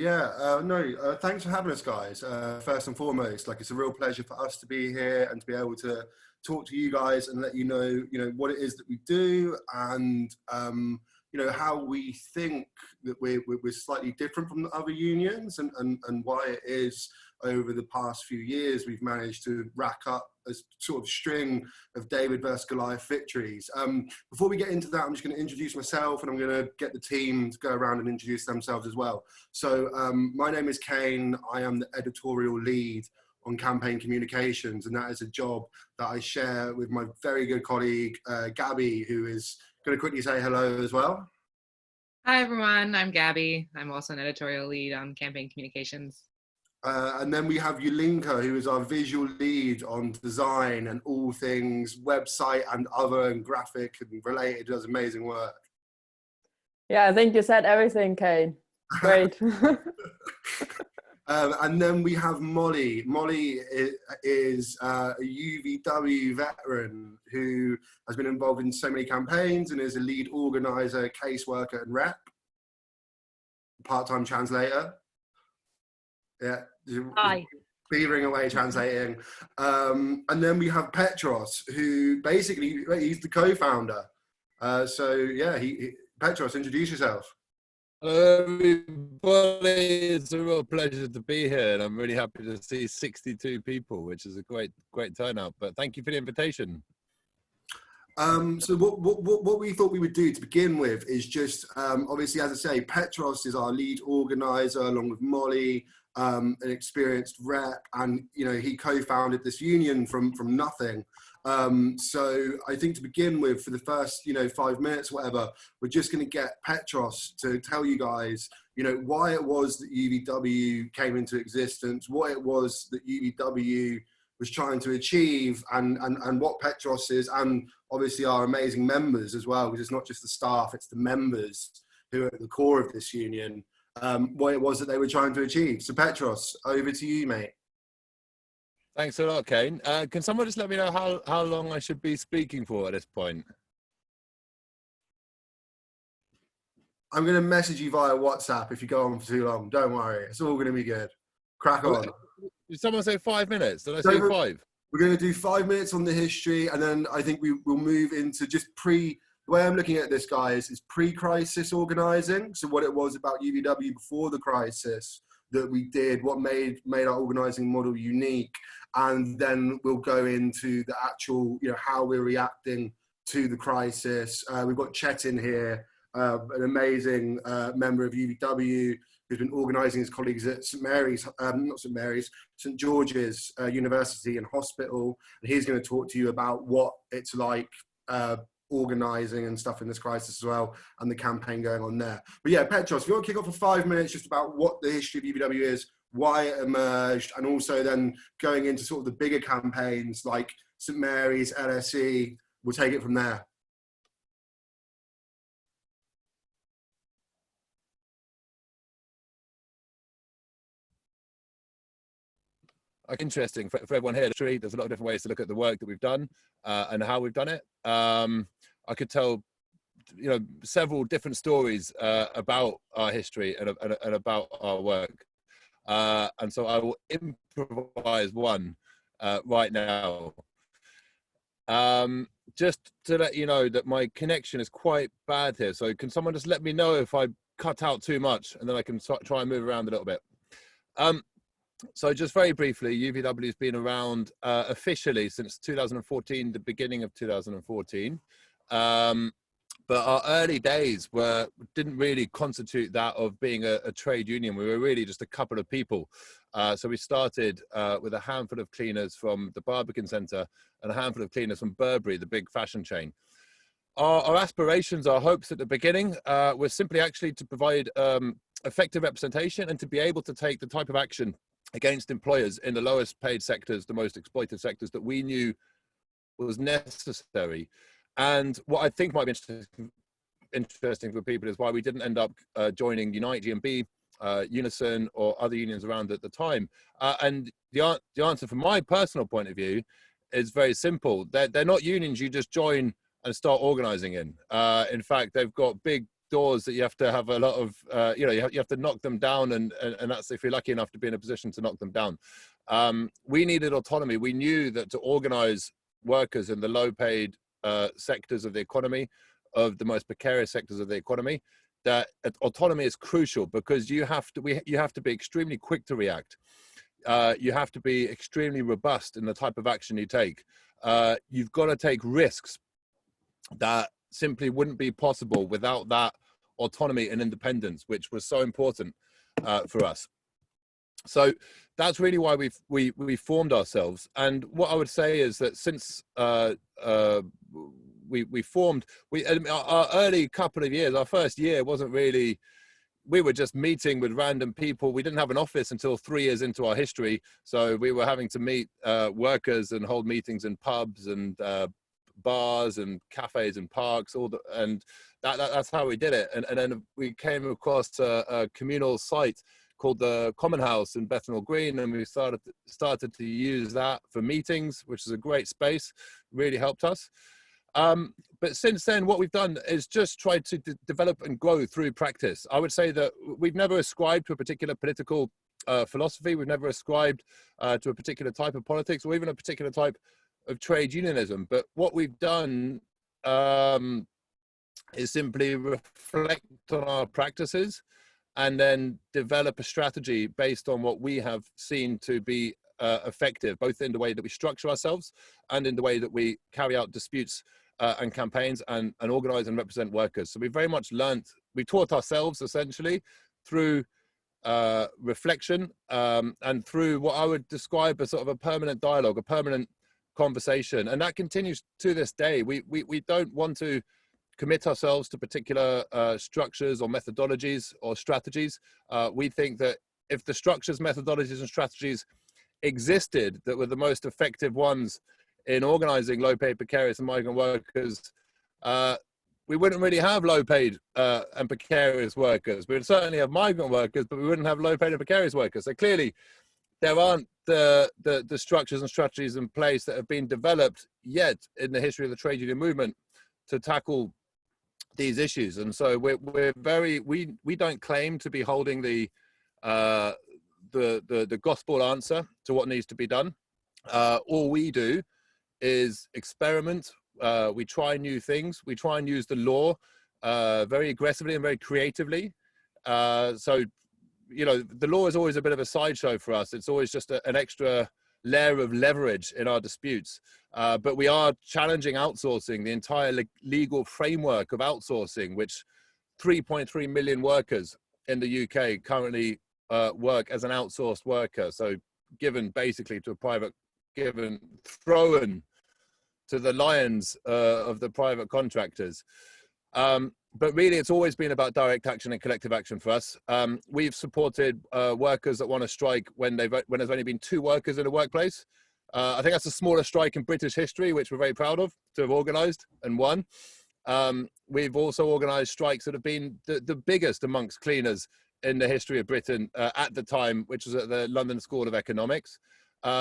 No, thanks for having us, guys. First and foremost, like it's a real pleasure for us to be here and to be able to talk to you guys and let you know, what it is that we do and how we think that we're slightly different from the other unions and why it is over the past few years we've managed to rack up a sort of string of David versus Goliath victories. Before we get into that, I'm just going to introduce myself and I'm going to get the team to go around and introduce themselves as well. So my name is Kane. I am the editorial lead on campaign communications, and that is a job that I share with my very good colleague, Gabby, who is going to quickly say hello as well. Hi, everyone. I'm Gabby. I'm also an editorial lead on campaign communications. And then we have Yulinka, who is our visual lead on design and all things website and other and graphic and related. Does amazing work. Yeah, I think you said everything, Kane. Great. And then we have Molly. Molly is a UVW veteran who has been involved in so many campaigns and is a lead organizer, caseworker and rep, part-time translator. Yeah, Hi. beavering away translating. And then we have Petros, who basically, he's the co-founder. So yeah, Petros, introduce yourself. Hello everybody, it's a real pleasure to be here and I'm really happy to see 62 people, which is a great turnout, but thank you for the invitation. So what we thought we would do to begin with is just, obviously, as I say, Petros is our lead organizer along with Molly, an experienced rep, and he co-founded this union from nothing. So I think to begin with, for the first 5 minutes, whatever, we're just going to get Petros to tell you guys why it was that UVW came into existence, what it was that UVW was trying to achieve, and what Petros is, and obviously our amazing members as well, because it's not just the staff, it's the members who are at the core of this union, what it was that they were trying to achieve. So Petros, over to you, mate. Thanks a lot, Kane. Can someone just let me know how long I should be speaking for at this point? I'm going to message you via WhatsApp if you go on for too long. Don't worry, it's all going to be good. Crack on. Did someone say 5 minutes? Did I say 5? We're going to do 5 minutes on the history, and then I think we will move into just the way I'm looking at this, guys, is pre-crisis organising. So what it was about UVW before the crisis that we did, what made our organising model unique, and then we'll go into the actual, how we're reacting to the crisis. We've got Chet in here, an amazing member of UVW, who's been organising his colleagues at St George's University and Hospital. And he's going to talk to you about what it's like organising and stuff in this crisis as well, and the campaign going on there. But yeah, Petros, if you want to kick off for 5 minutes just about what the history of UVW is, why it emerged, and also then going into sort of the bigger campaigns like St Mary's, LSE, we'll take it from there. Interesting for everyone here. There's a lot of different ways to look at the work that we've done and how we've done it. I could tell, several different stories about our history and about our work. And so I will improvise one right now. Just to let you know that my connection is quite bad here. So can someone just let me know if I cut out too much, and then I can try and move around a little bit. So just very briefly, UVW has been around officially since 2014, the beginning of 2014. But our early days didn't really constitute that of being a trade union. We were really just a couple of people. So we started with a handful of cleaners from the Barbican Centre and a handful of cleaners from Burberry, the big fashion chain. Our aspirations, our hopes at the beginning were simply actually to provide effective representation and to be able to take the type of action against employers in the lowest paid sectors, the most exploited sectors that we knew was necessary. And what I think might be interesting for people is why we didn't end up joining Unite, GMB, Unison, or other unions around at the time. And the answer from my personal point of view is very simple. They're not unions you just join and start organising in. In fact, they've got big doors that you have to have a lot of, you know, you have to knock them down, and that's if you're lucky enough to be in a position to knock them down. We needed autonomy. We knew that to organize workers in the low paid sectors of the economy, of the most precarious sectors of the economy, that autonomy is crucial, because you have to be extremely quick to react. You have to be extremely robust in the type of action you take. You've got to take risks that simply wouldn't be possible without that autonomy and independence, which was so important for us. So that's really why we formed ourselves. And what I would say is that since we formed, our early couple of years, our first year wasn't really, we were just meeting with random people. We didn't have an office until 3 years into our history. So we were having to meet workers and hold meetings in pubs and bars and cafes and parks, and that's how we did it. And then we came across a communal site called the Common House in Bethnal Green, and we started to use that for meetings, which is a great space, really helped us. But since then, what we've done is just tried to develop and grow through practice. I would say that we've never ascribed to a particular political philosophy. We've never ascribed to a particular type of politics or even a particular type of trade unionism. But what we've done is simply reflect on our practices and then develop a strategy based on what we have seen to be effective, both in the way that we structure ourselves and in the way that we carry out disputes and campaigns and organize and represent workers. So we very much we taught ourselves essentially through reflection and through what I would describe as sort of a permanent dialogue, a permanent conversation. And that continues to this day. We don't want to commit ourselves to particular structures or methodologies or strategies. We think that if the structures, methodologies and strategies existed that were the most effective ones in organizing low-paid, precarious and migrant workers, we wouldn't really have low-paid and precarious workers. We would certainly have migrant workers, but we wouldn't have low-paid and precarious workers. So clearly, there aren't the structures and strategies in place that have been developed yet in the history of the trade union movement to tackle these issues. And so we don't claim to be holding the gospel answer to what needs to be done. All we do is experiment. We try new things. We try and use the law very aggressively and very creatively. So, you know, the law is always a bit of a sideshow for us. It's always just an extra layer of leverage in our disputes. But we are challenging outsourcing, the entire legal framework of outsourcing, which 3.3 million workers in the UK currently work as an outsourced worker. So given basically to a private, thrown to the lions of the private contractors. But really, it's always been about direct action and collective action for us. We've supported workers that want to strike when there's only been 2 workers in a workplace. I think that's the smallest strike in British history, which we're very proud of to have organised and won. We've also organised strikes that have been the biggest amongst cleaners in the history of Britain at the time, which was at the London School of Economics.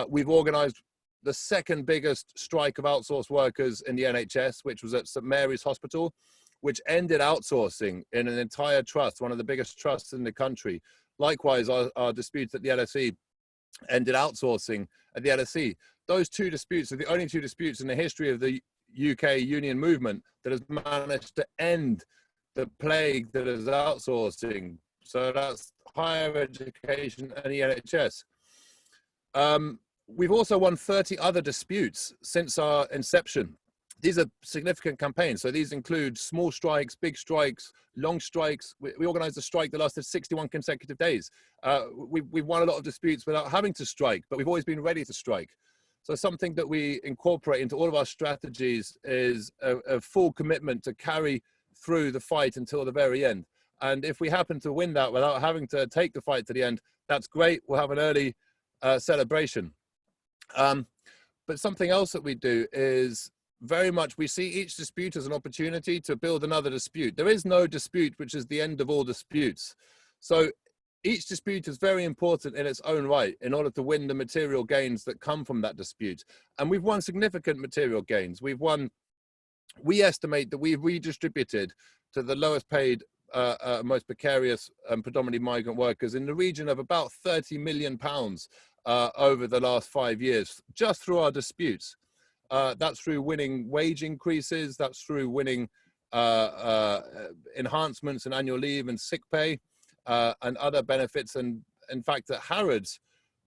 We've organised the second biggest strike of outsourced workers in the NHS, which was at St Mary's Hospital, which ended outsourcing in an entire trust, one of the biggest trusts in the country. Likewise, our disputes at the LSE ended outsourcing at the LSE. Those 2 disputes are the only 2 disputes in the history of the UK union movement that has managed to end the plague that is outsourcing. So that's higher education and the NHS. We've also won 30 other disputes since our inception. These are significant campaigns. So these include small strikes, big strikes, long strikes. We organized a strike that lasted 61 consecutive days. We've won a lot of disputes without having to strike, but we've always been ready to strike. So something that we incorporate into all of our strategies is a full commitment to carry through the fight until the very end. And if we happen to win that without having to take the fight to the end, that's great. We'll have an early celebration. But something else that we do is very much, we see each dispute as an opportunity to build another dispute. There is no dispute which is the end of all disputes. So each dispute is very important in its own right in order to win the material gains that come from that dispute. And we've won significant material gains. We estimate that we've redistributed to the lowest paid most precarious and predominantly migrant workers in the region of about £30 million over the last 5 years, just through our disputes. That's through winning wage increases, that's through winning enhancements in annual leave and sick pay and other benefits. And in fact, at Harrods,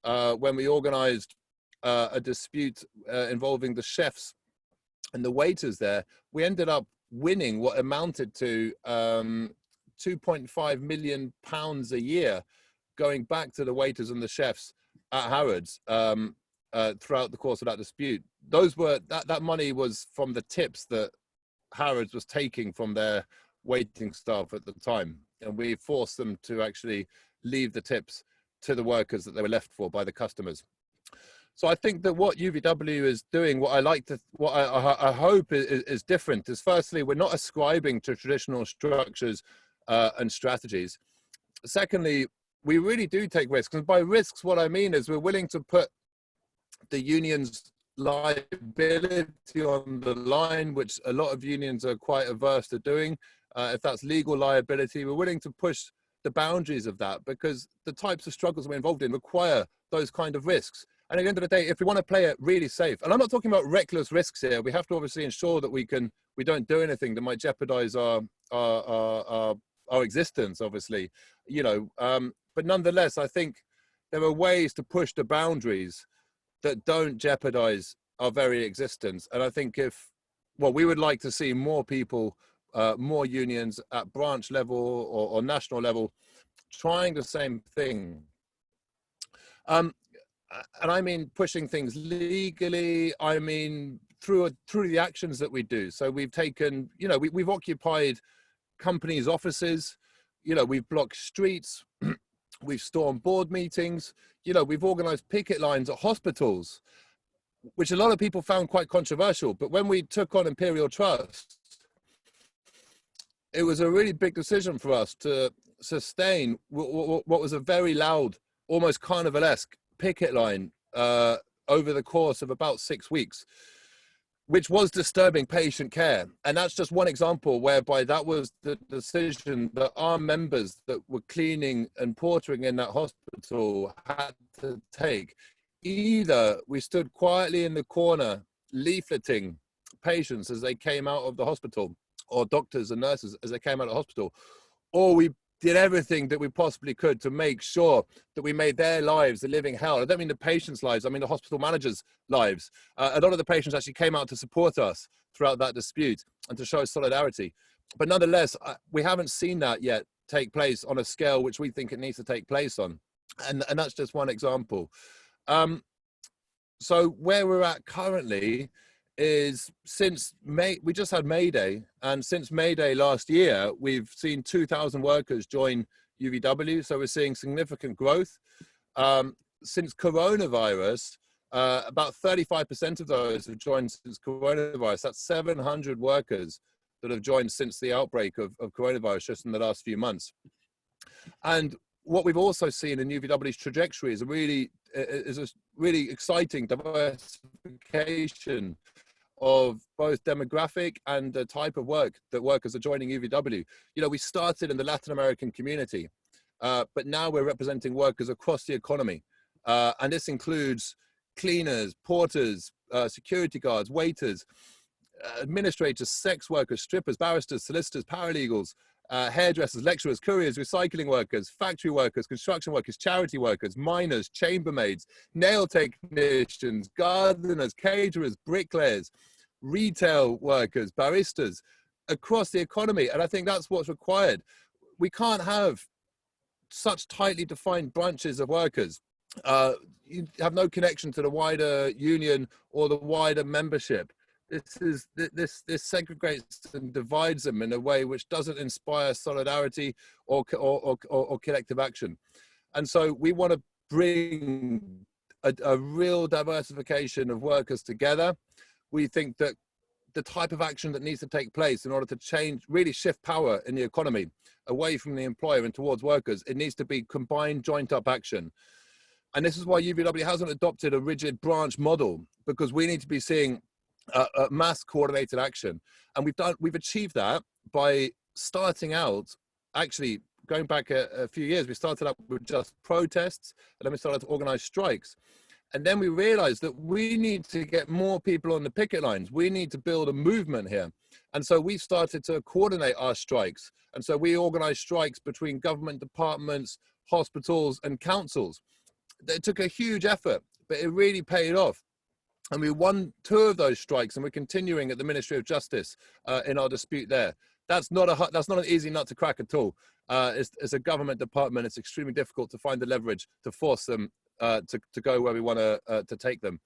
when we organized a dispute involving the chefs and the waiters there, we ended up winning what amounted to £2.5 million a year, going back to the waiters and the chefs at Harrods throughout the course of that dispute. Those were that money was from the tips that Harrods was taking from their waiting staff at the time, and we forced them to actually leave the tips to the workers that they were left for by the customers. So I think that what UVW is doing, what I hope is different, is firstly, we're not ascribing to traditional structures and strategies. Secondly, we really do take risks. And by risks, what I mean is we're willing to put the union's liability on the line, which a lot of unions are quite averse to doing. If that's legal liability, we're willing to push the boundaries of that, because the types of struggles we're involved in require those kind of risks. And at the end of the day, if we want to play it really safe, and I'm not talking about reckless risks here, we have to obviously ensure that we don't do anything that might jeopardize our existence, obviously, you know. But nonetheless, I think there are ways to push the boundaries that don't jeopardize our very existence. And I think we would like to see more people, more unions at branch level or national level trying the same thing. And I mean pushing things legally, I mean through the actions that we do. So we've taken, you know, we've occupied companies' offices, you know, we've blocked streets, we've stormed board meetings, you know, we've organized picket lines at hospitals, which a lot of people found quite controversial. But when we took on Imperial Trust, it was a really big decision for us to sustain what was a very loud, almost carnivalesque picket line over the course of about 6 weeks, which was disturbing patient care. And that's just one example whereby that was the decision that our members that were cleaning and portering in that hospital had to take. Either we stood quietly in the corner leafleting patients as they came out of the hospital, or doctors and nurses as they came out of the hospital, or we did everything that we possibly could to make sure that we made their lives a living hell. I don't mean the patients' lives, I mean the hospital managers' lives. A lot of the patients actually came out to support us throughout that dispute and to show solidarity. But nonetheless, we haven't seen that yet take place on a scale which we think it needs to take place on. And that's just one example. So where we're at currently is, since May, we just had May Day, and since May Day last year, we've seen 2,000 workers join UVW. So we're seeing significant growth. Since coronavirus, about 35% of those have joined since coronavirus. That's 700 workers that have joined since the outbreak of coronavirus just in the last few months. And what we've also seen in UVW's trajectory is a really exciting diversification of both demographic and the type of work that workers are joining UVW. You know, we started in the Latin American community, but now we're representing workers across the economy. And this includes cleaners, porters, security guards, waiters, administrators, sex workers, strippers, barristers, solicitors, paralegals, hairdressers, lecturers, couriers, recycling workers, factory workers, construction workers, charity workers, miners, chambermaids, nail technicians, gardeners, caterers, bricklayers, retail workers, baristas, across the economy. And I think that's what's required. We can't have such tightly defined branches of workers. You have no connection to the wider union or the wider membership. This segregates and divides them in a way which doesn't inspire solidarity or collective action. And so we want to bring a real diversification of workers together. We think that the type of action that needs to take place in order to change, really shift power in the economy away from the employer and towards workers, it needs to be combined, joint up action. And this is why UVW hasn't adopted a rigid branch model, because we need to be seeing a mass coordinated action. And we've achieved that by starting out actually, going back a few years, we started up with just protests, and then we started to organize strikes. And then we realized that we need to get more people on the picket lines. We need to build a movement here. And so we started to coordinate our strikes. And so we organized strikes between government departments, hospitals, and councils. It took a huge effort, but it really paid off. And we won 2 of those strikes, and we're continuing at the Ministry of Justice in our dispute there. That's not an easy nut to crack at all. It's a government department. It's extremely difficult to find the leverage to force them to go where we want to take them.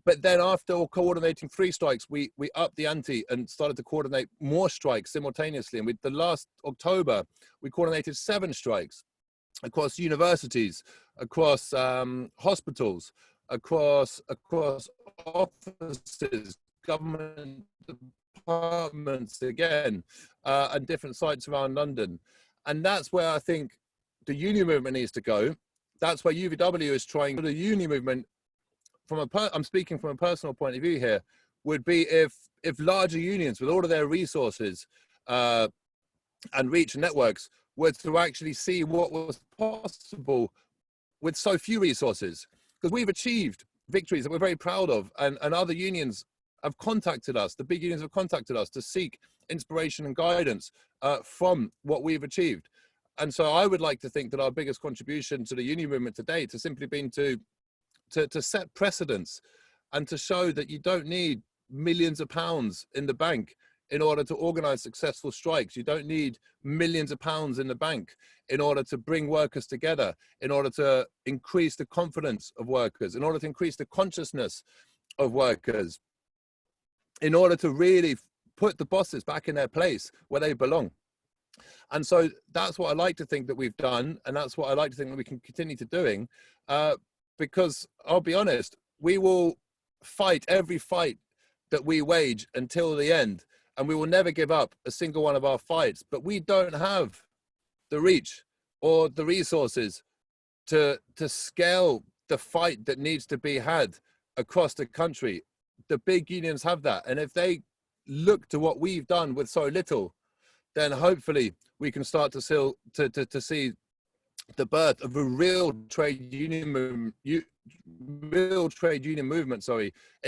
But then after coordinating 3 strikes, we upped the ante and started to coordinate more strikes simultaneously. And the last October, we coordinated 7 strikes across universities, across hospitals, across offices, government departments again, and different sites around London. And that's where I think the union movement needs to go. That's where UVW is trying. The union movement, I'm speaking from a personal point of view here, would be if larger unions with all of their resources and reach and networks were to actually see what was possible with so few resources. Because we've achieved victories that we're very proud of, and other unions have contacted us, the big unions have contacted us to seek inspiration and guidance from what we've achieved. And so I would like to think that our biggest contribution to the union movement today has simply been to set precedents and to show that you don't need millions of pounds in the bank in order to organize successful strikes. You don't need millions of pounds in the bank in order to bring workers together, in order to increase the confidence of workers, in order to increase the consciousness of workers, in order to really put the bosses back in their place where they belong. And so that's what I like to think that we've done, and that's what I like to think that we can continue to doing, because I'll be honest, we will fight every fight that we wage until the end, and we will never give up a single one of our fights. But we don't have the reach or the resources to scale the fight that needs to be had across the country. The big unions have that, and if they look to what we've done with so little, then hopefully we can start to see the birth of a real trade union movement, in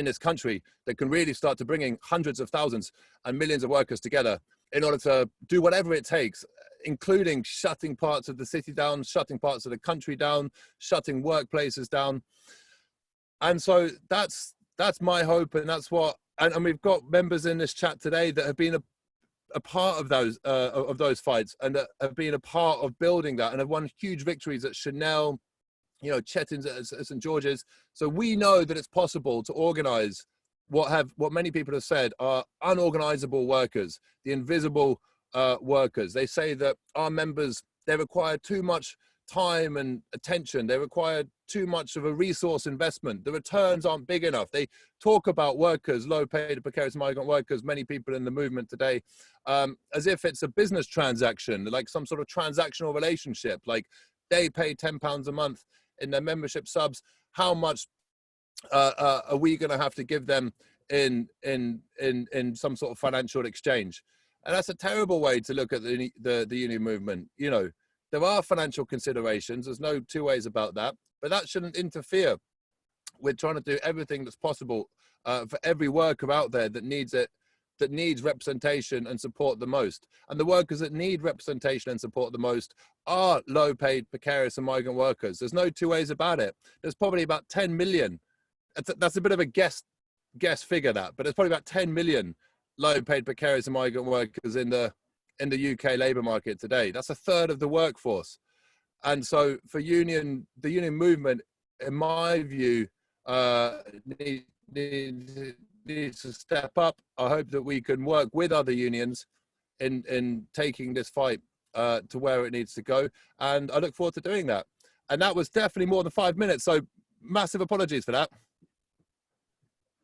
this country that can really start to bringing hundreds of thousands and millions of workers together in order to do whatever it takes, including shutting parts of the city down, shutting parts of the country down, shutting workplaces down. And so that's my hope, and that's what, and we've got members in this chat today that have been a part of those fights, and that have been a part of building that, and have won huge victories at Chanel, Chetins at St. George's. So we know that it's possible to organize what many people have said are unorganizable workers, the invisible workers. They say that our members, they require too much time and attention. They require too much of a resource investment. The returns aren't big enough. They talk about workers, low paid, precarious migrant workers, many people in the movement today, as if it's a business transaction, like some sort of transactional relationship. Like they pay £10 a month in their membership subs. How much are we going to have to give them in some sort of financial exchange? And that's a terrible way to look at the union movement. There are financial considerations. There's no 2 ways about that, but that shouldn't interfere with trying to do everything that's possible for every worker out there that needs it, that needs representation and support the most. And the workers that need representation and support the most are low paid, precarious and migrant workers. There's no 2 ways about it. There's probably about 10 million. That's a bit of a guess figure, that, but there's probably about 10 million low paid, precarious and migrant workers in the UK labour market today. That's a third of the workforce. And so for the union movement, in my view, needs to step up. I hope that we can work with other unions in taking this fight to where it needs to go. And I look forward to doing that. And that was definitely more than 5 minutes. So massive apologies for that.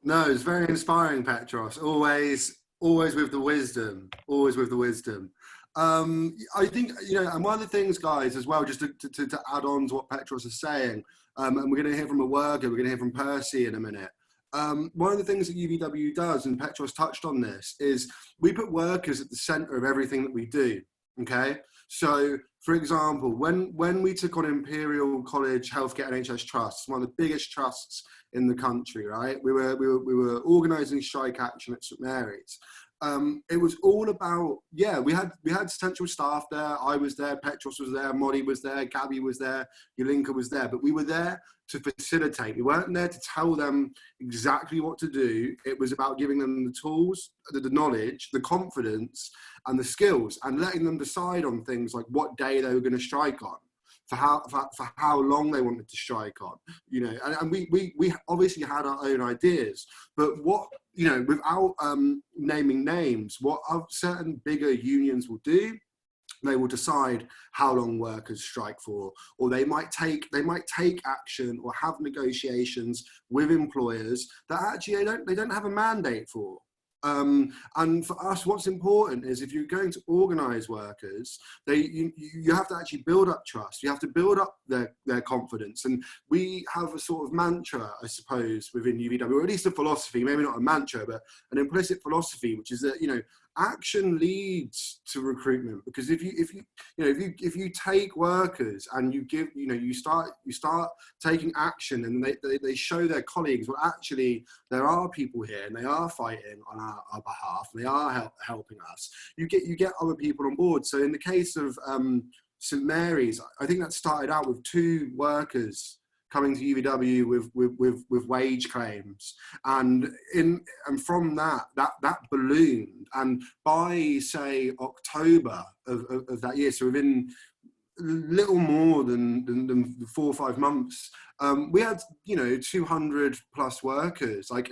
No, it's very inspiring, Petros. Always with the wisdom. Always with the wisdom. I think, and one of the things, guys, as well, just to add on to what Petros is saying, and we're going to hear from a worker, we're going to hear from Percy in a minute. One of the things that UVW does, and Petros touched on this, is we put workers at the centre of everything that we do, okay? So, for example, when we took on Imperial College Healthcare NHS Trust, one of the biggest trusts in the country, right? We were organising strike action at St Mary's. It was all about, we had central staff there. I was there, Petros was there, Molly was there, Gabby was there, Yolinka was there, but we were there to facilitate. We weren't there to tell them exactly what to do. It was about giving them the tools, the knowledge, the confidence, and the skills, and letting them decide on things like what day they were going to strike on, for how long they wanted to strike on, and we obviously had our own ideas, but what, without naming names, what certain bigger unions will do, they will decide how long workers strike for, or they might take action or have negotiations with employers that actually they don't have a mandate for. And for us, what's important is if you're going to organise workers, you have to actually build up trust. You have to build up their confidence. And we have a sort of mantra, I suppose, within UVW, or at least a philosophy, maybe not a mantra, but an implicit philosophy, which is that, action leads to recruitment. Because if you take workers and you start taking action, and they show their colleagues, well, actually there are people here and they are fighting on our behalf, and they are helping us, you get other people on board. So in the case of St Mary's, I think that started out with 2 workers coming to UVW with wage claims, and from that ballooned, and by say October of that year, so within little more than 4 or 5 months, we had 200 plus workers. Like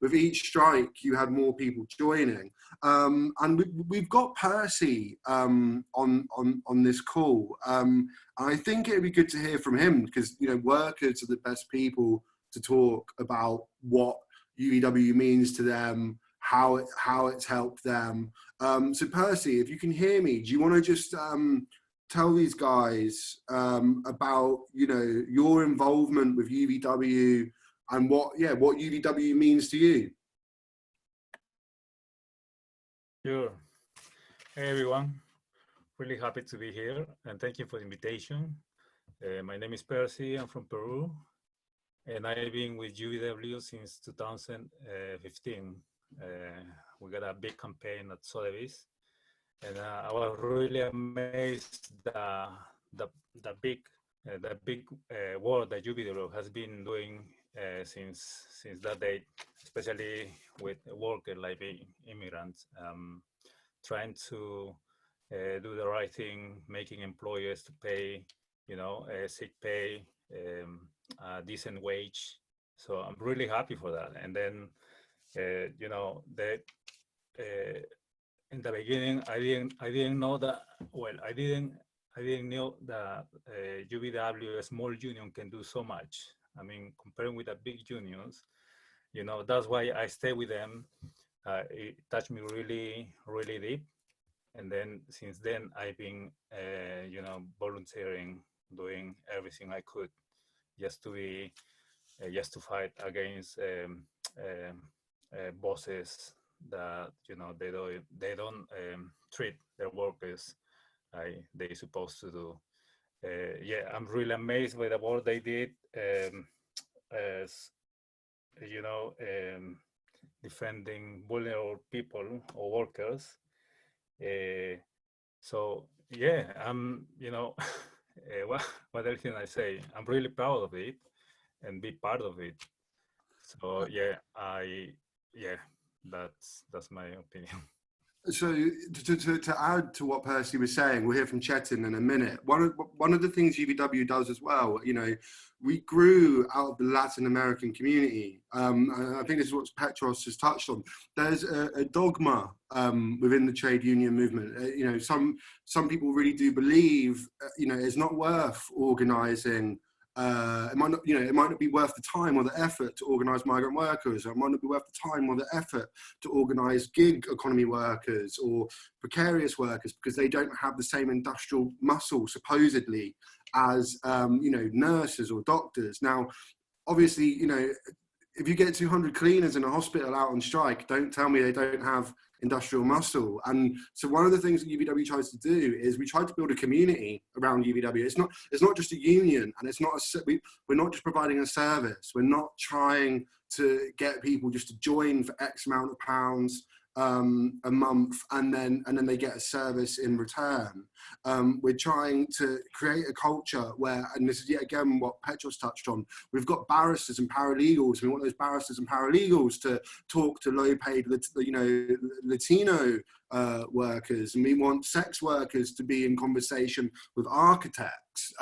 with each strike, you had more people joining, and we've got Percy on this call. I think it'd be good to hear from him, because workers are the best people to talk about what UVW means to them, how it's helped them. So Percy, if you can hear me, do you want to just tell these guys about your involvement with UVW and what UVW means to you? Sure. Hey everyone, really happy to be here, and thank you for the invitation. My name is Percy, I'm from Peru, and I've been with UVW since 2015. We got a big campaign at Sotheby's, and I was really amazed the big work that UVW has been doing since that date, especially with workers like immigrants, trying to do the right thing, making employers to pay, sick pay, a decent wage. So I'm really happy for that. And then, in the beginning, I didn't know that. Well, I didn't know that UVW, a small union, can do so much. I mean, comparing with the big unions, that's why I stay with them. It touched me really, really deep. And then since then, I've been, volunteering, doing everything I could just to fight against bosses that they don't treat their workers like they're supposed to do. I'm really amazed by the work they did, as defending vulnerable people or workers. I'm what else can I say? I'm really proud of it and be part of it. So that's my opinion. So to add to what Percy was saying, we'll hear from Chetan in a minute. One of the things UVW does as well, we grew out of the Latin American community. And I think this is what Petros has touched on. There's a dogma within the trade union movement. Some people really do believe, it's not worth organising. It might not be worth the time or the effort to organise migrant workers, or it might not be worth the time or the effort to organise gig economy workers or precarious workers, because they don't have the same industrial muscle, supposedly, as nurses or doctors. Now, obviously, if you get 200 cleaners in a hospital out on strike, don't tell me they don't have industrial muscle. And so one of the things that UVW tries to do is we try to build a community around UVW. It's not just a union, and it's not we're not just providing a service. We're not trying to get people just to join for X amount of pounds a month, and then they get a service in return. We're trying to create a culture where, and this is yet again what Petros touched on, we've got barristers and paralegals. We want those barristers and paralegals to talk to low-paid, Latino workers, and we want sex workers to be in conversation with architects.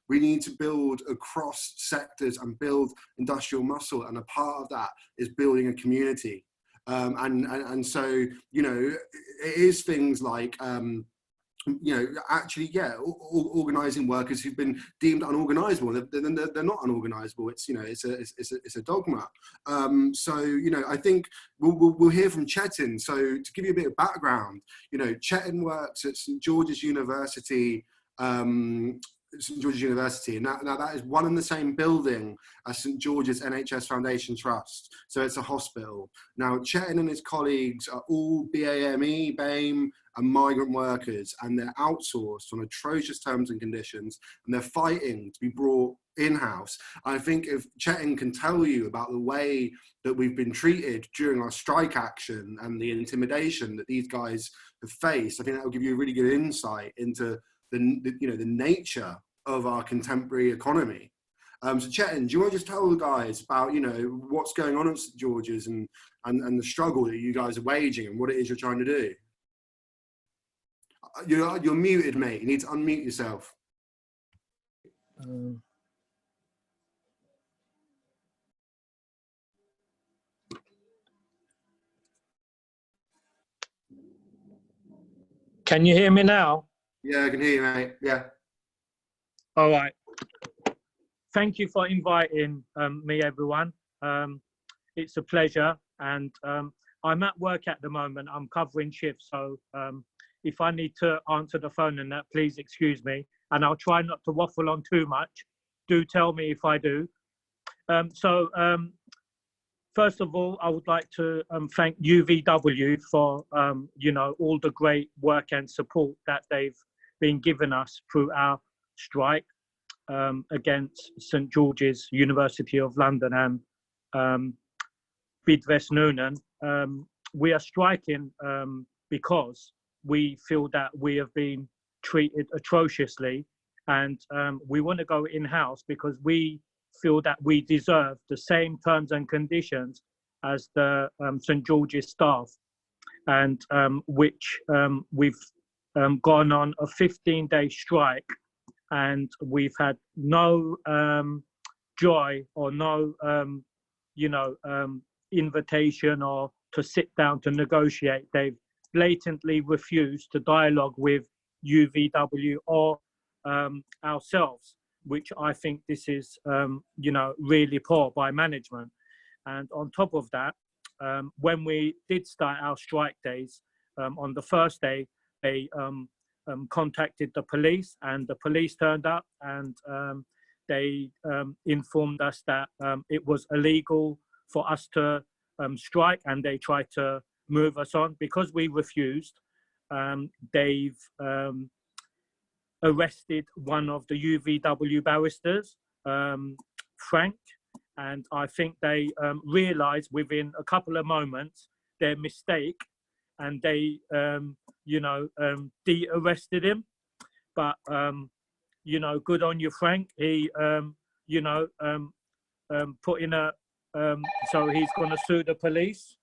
We need to build across sectors and build industrial muscle, and a part of that is building a community. And so, you know, it is things like, you know, actually, yeah, organising workers who've been deemed unorganisable. They're not unorganisable. It's, you know, it's a dogma. So, you know, I think we'll hear from Chetan. So to give you a bit of background, you know, Chetan works at St George's University. St George's University, and now that is one and the same building as St George's NHS Foundation Trust, so it's a hospital. Now Chetan and his colleagues are all BAME, BAME and migrant workers, and they're outsourced on atrocious terms and conditions, and they're fighting to be brought in-house. I think if Chetan can tell you about the way that we've been treated during our strike action and the intimidation that these guys have faced, I think that will give you a really good insight into the nature of our contemporary economy. So Chetan, do you want to just tell the guys about, you know, what's going on at St George's and the struggle that you guys are waging and what it is you're trying to do? You're muted, mate. You need to unmute yourself. Can you hear me now? Yeah, I can hear you, mate. Yeah. All right. Thank you for inviting me, everyone. It's a pleasure, and I'm at work at the moment. I'm covering shifts, so if I need to answer the phone and that, please excuse me, and I'll try not to waffle on too much. Do tell me if I do. First of all, I would like to thank UVW for you know, all the great work and support that they've been giving us through our strike against St George's University of London and Bydves Noonan. We are striking because we feel that we have been treated atrociously, and we want to go in-house because we feel that we deserve the same terms and conditions as the St George's staff, and which we've gone on a 15-day strike, and we've had no joy or no you know, invitation or to sit down to negotiate. They've blatantly refused to dialogue with UVW or ourselves, which I think this is, you know, really poor by management. And on top of that, when we did start our strike days, on the first day, they contacted the police, and the police turned up, and they informed us that it was illegal for us to strike, and they tried to move us on. Because we refused, they've arrested one of the UVW barristers, Frank, and I think they realized within a couple of moments their mistake, and they you know, de-arrested him. But you know, good on you, Frank. He you know, put in a so he's going to sue the police.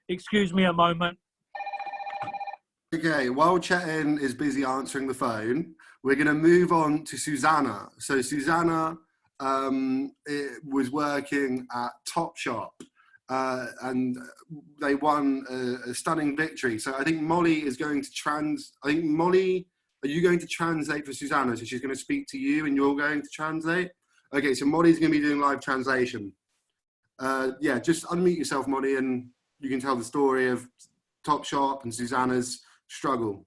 Excuse me a moment. Okay, while Chetan is busy answering the phone, we're going to move on to Susanna. So Susanna was working at Topshop, and they won a stunning victory. So I think Molly is going to Molly, are you going to translate for Susanna? So she's going to speak to you and you're going to translate? Okay, so Molly's going to be doing live translation. Yeah, just unmute yourself, Molly, and you can tell the story of Topshop and Susanna's struggle.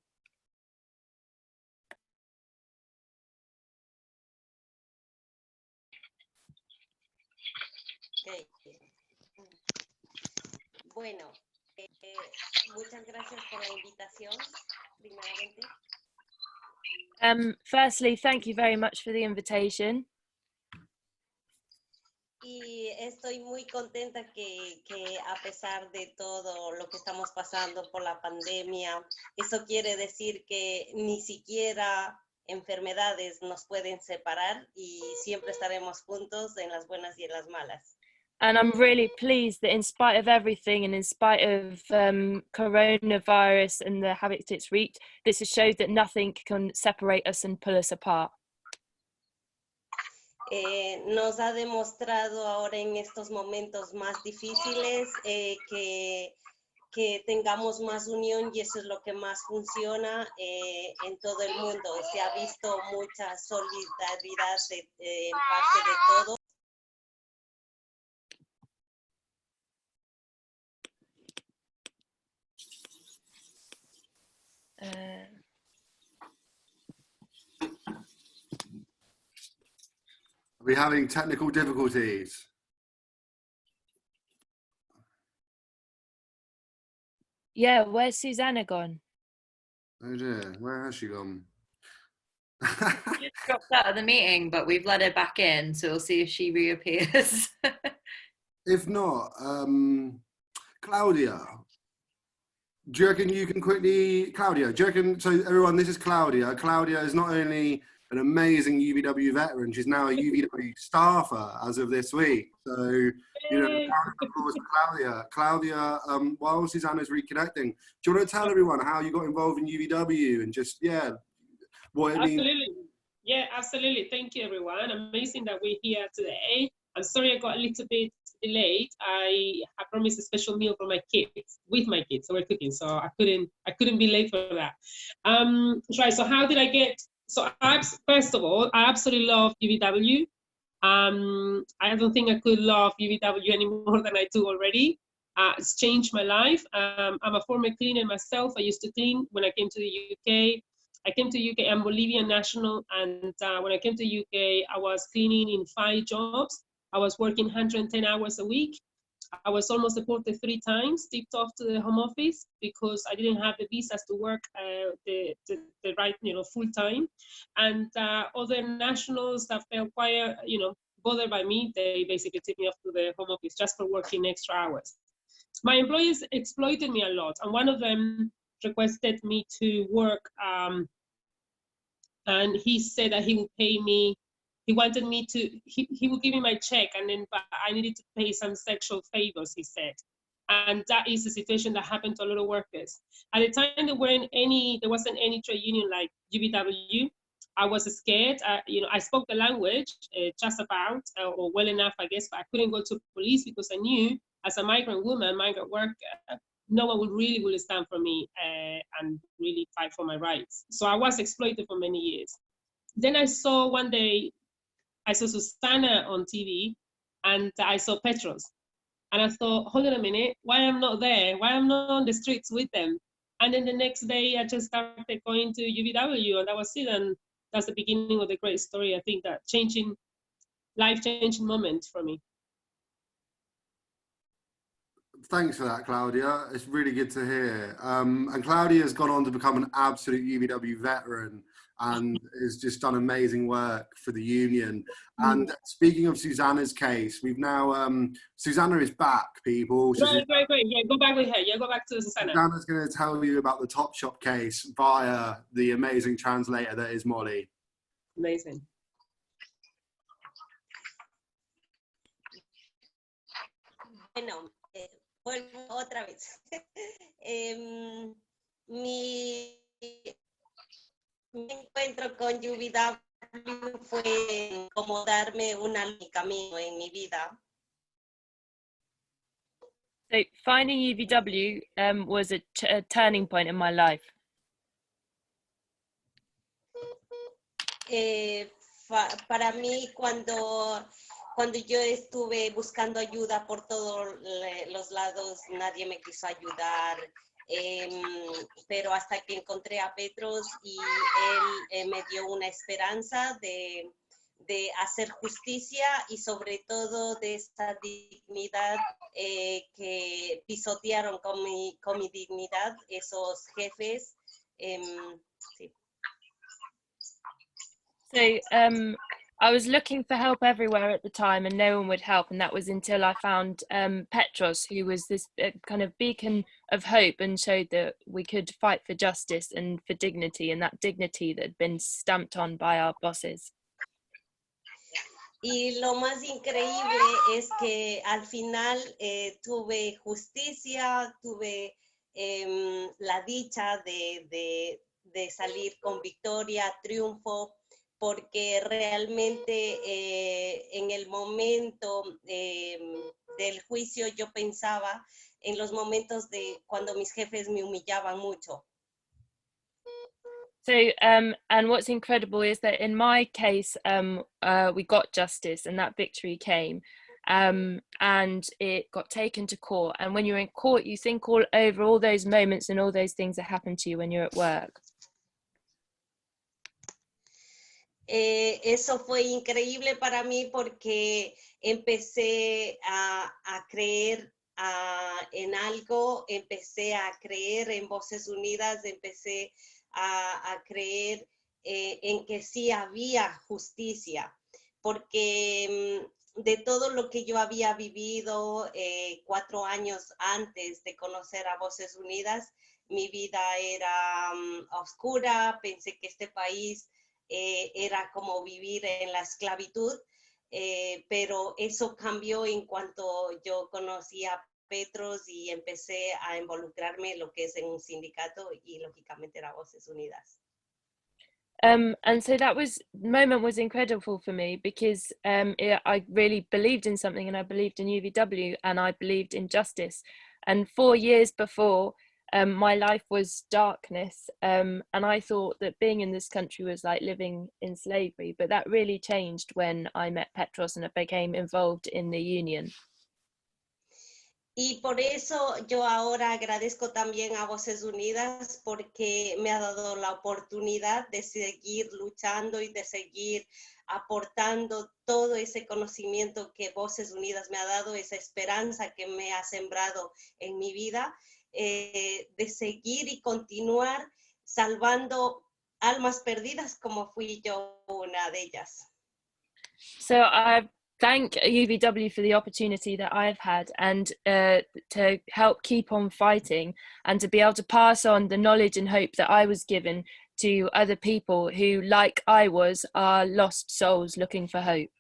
Okay. Bueno, Muchas gracias por la invitación, primeramente. Firstly, thank you very much for the invitation. Y estoy muy contenta que a pesar de todo lo que estamos pasando por la pandemia, eso quiere decir que ni siquiera enfermedades nos pueden separar y siempre estaremos juntos en las buenas y en las malas. And I'm really pleased that in spite of everything and in spite of coronavirus and the havoc it's wreaked, this has showed that nothing can separate us and pull us apart. Nos ha demostrado ahora en estos momentos más difíciles que tengamos más unión y eso es lo que más funciona en todo el mundo. Se ha visto mucha solidaridad en parte de todos. Are we having technical difficulties? Yeah, where's Susanna gone? Oh dear, where has she gone? She dropped out of the meeting, but we've let her back in, so we'll see if she reappears. If not, Claudia, do you reckon you can quickly, Claudia, do you reckon, so everyone, this is Claudia. Claudia is not only an amazing UVW veteran, she's now a UVW staffer as of this week. So, you know, round of applause for Claudia. Claudia, while Susanna's reconnecting, do you want to tell everyone how you got involved in UVW and just, yeah, what it means? Absolutely. Yeah, absolutely. Thank you, everyone. Amazing that we're here today. I'm sorry I got a little bit delayed. I promised a special meal for my kids, with my kids, so we're cooking, so I couldn't be late for that. Right, so how did I get, so first of all, I absolutely love UVW. I don't think I could love UVW any more than I do already. It's changed my life. I'm a former cleaner myself. I used to clean when I came to the UK. I came to UK, I'm Bolivian national, and when I came to UK, I was cleaning in 5 jobs. I was working 110 hours a week. I was almost deported 3 times, tipped off to the home office because I didn't have the visas to work the right, full time. And other nationals that felt quite, bothered by me, they basically tipped me off to the home office just for working extra hours. My employers exploited me a lot, and one of them requested me to work, and he said that he would pay me. He wanted me to, he would give me my check, and then but I needed to pay some sexual favors, he said. And that is the situation that happened to a lot of workers. At the time, there wasn't any trade union like UVW. I was scared. I spoke the language just about, or well enough, I guess, but I couldn't go to police because I knew as a migrant woman, migrant worker, no one would really stand for me and really fight for my rights. So I was exploited for many years. Then I saw one day, I saw Susanna on TV, and I saw Petros. And I thought, hold on a minute, why I'm not there? Why I'm not on the streets with them? And then the next day, I just started going to UVW, and that was it. And that's the beginning of the great story. I think that life-changing moment for me. Thanks for that, Claudia. It's really good to hear. And Claudia has gone on to become an absolute UVW veteran and has just done amazing work for the union. And speaking of Susanna's case, we've now, Susanna is back, people. So great. Yeah, go back with her. Yeah, go back to Susanna. Susanna's going to tell you about the Topshop case via the amazing translator that is Molly. Amazing. Bueno, vuelvo otra vez. Mi encuentro con UVW fue como darme un camino en mi vida. So finding UVW was a turning point in my life. Para mí, cuando yo estuve buscando ayuda por todos los lados, nadie me quiso ayudar, pero hasta que encontré a Petros y él me dio una esperanza de hacer justicia y sobre todo de esa dignidad que pisotearon con mi dignidad esos jefes. Sí. So I was looking for help everywhere at the time and no one would help, and that was until I found Petros, who was this kind of beacon of hope and showed that we could fight for justice and for dignity, and that dignity that had been stamped on by our bosses. Y lo más increíble es que al final tuve justicia, tuve la dicha de salir con victoria, triunfo, porque realmente en el momento del juicio yo pensaba en los momentos de cuando mis jefes me humillaban mucho. So, and what's incredible is that in my case, we got justice and that victory came, and it got taken to court. And when you're in court, you think all over all those moments and all those things that happen to you when you're at work. Eso fue increíble para mí porque empecé a creer en algo, empecé a creer en Voces Unidas, empecé a creer en que sí había justicia, porque de todo lo que yo había vivido 4 años antes de conocer a Voces Unidas, mi vida era oscura, pensé que este país era como vivir en la esclavitud, pero eso cambió en cuanto yo conocí a Petros y empecé a involucrarme en lo que es en un sindicato y lógicamente era Voces Unidas. And so that moment was incredible for me because I really believed in something, and I believed in UVW and I believed in justice. And 4 years before, my life was darkness, and I thought that being in this country was like living in slavery, but that really changed when I met Petros and I became involved in the union. Y por eso yo ahora agradezco también a Voces Unidas porque me ha dado la oportunidad de seguir luchando y de seguir aportando todo ese conocimiento que Voces Unidas me ha dado, esa esperanza que me ha sembrado en mi vida, de seguir y continuar salvando almas perdidas como fui yo una de ellas. So I thank UVW for the opportunity that I've had and to help keep on fighting and to be able to pass on the knowledge and hope that I was given to other people who, like I was, are lost souls looking for hope.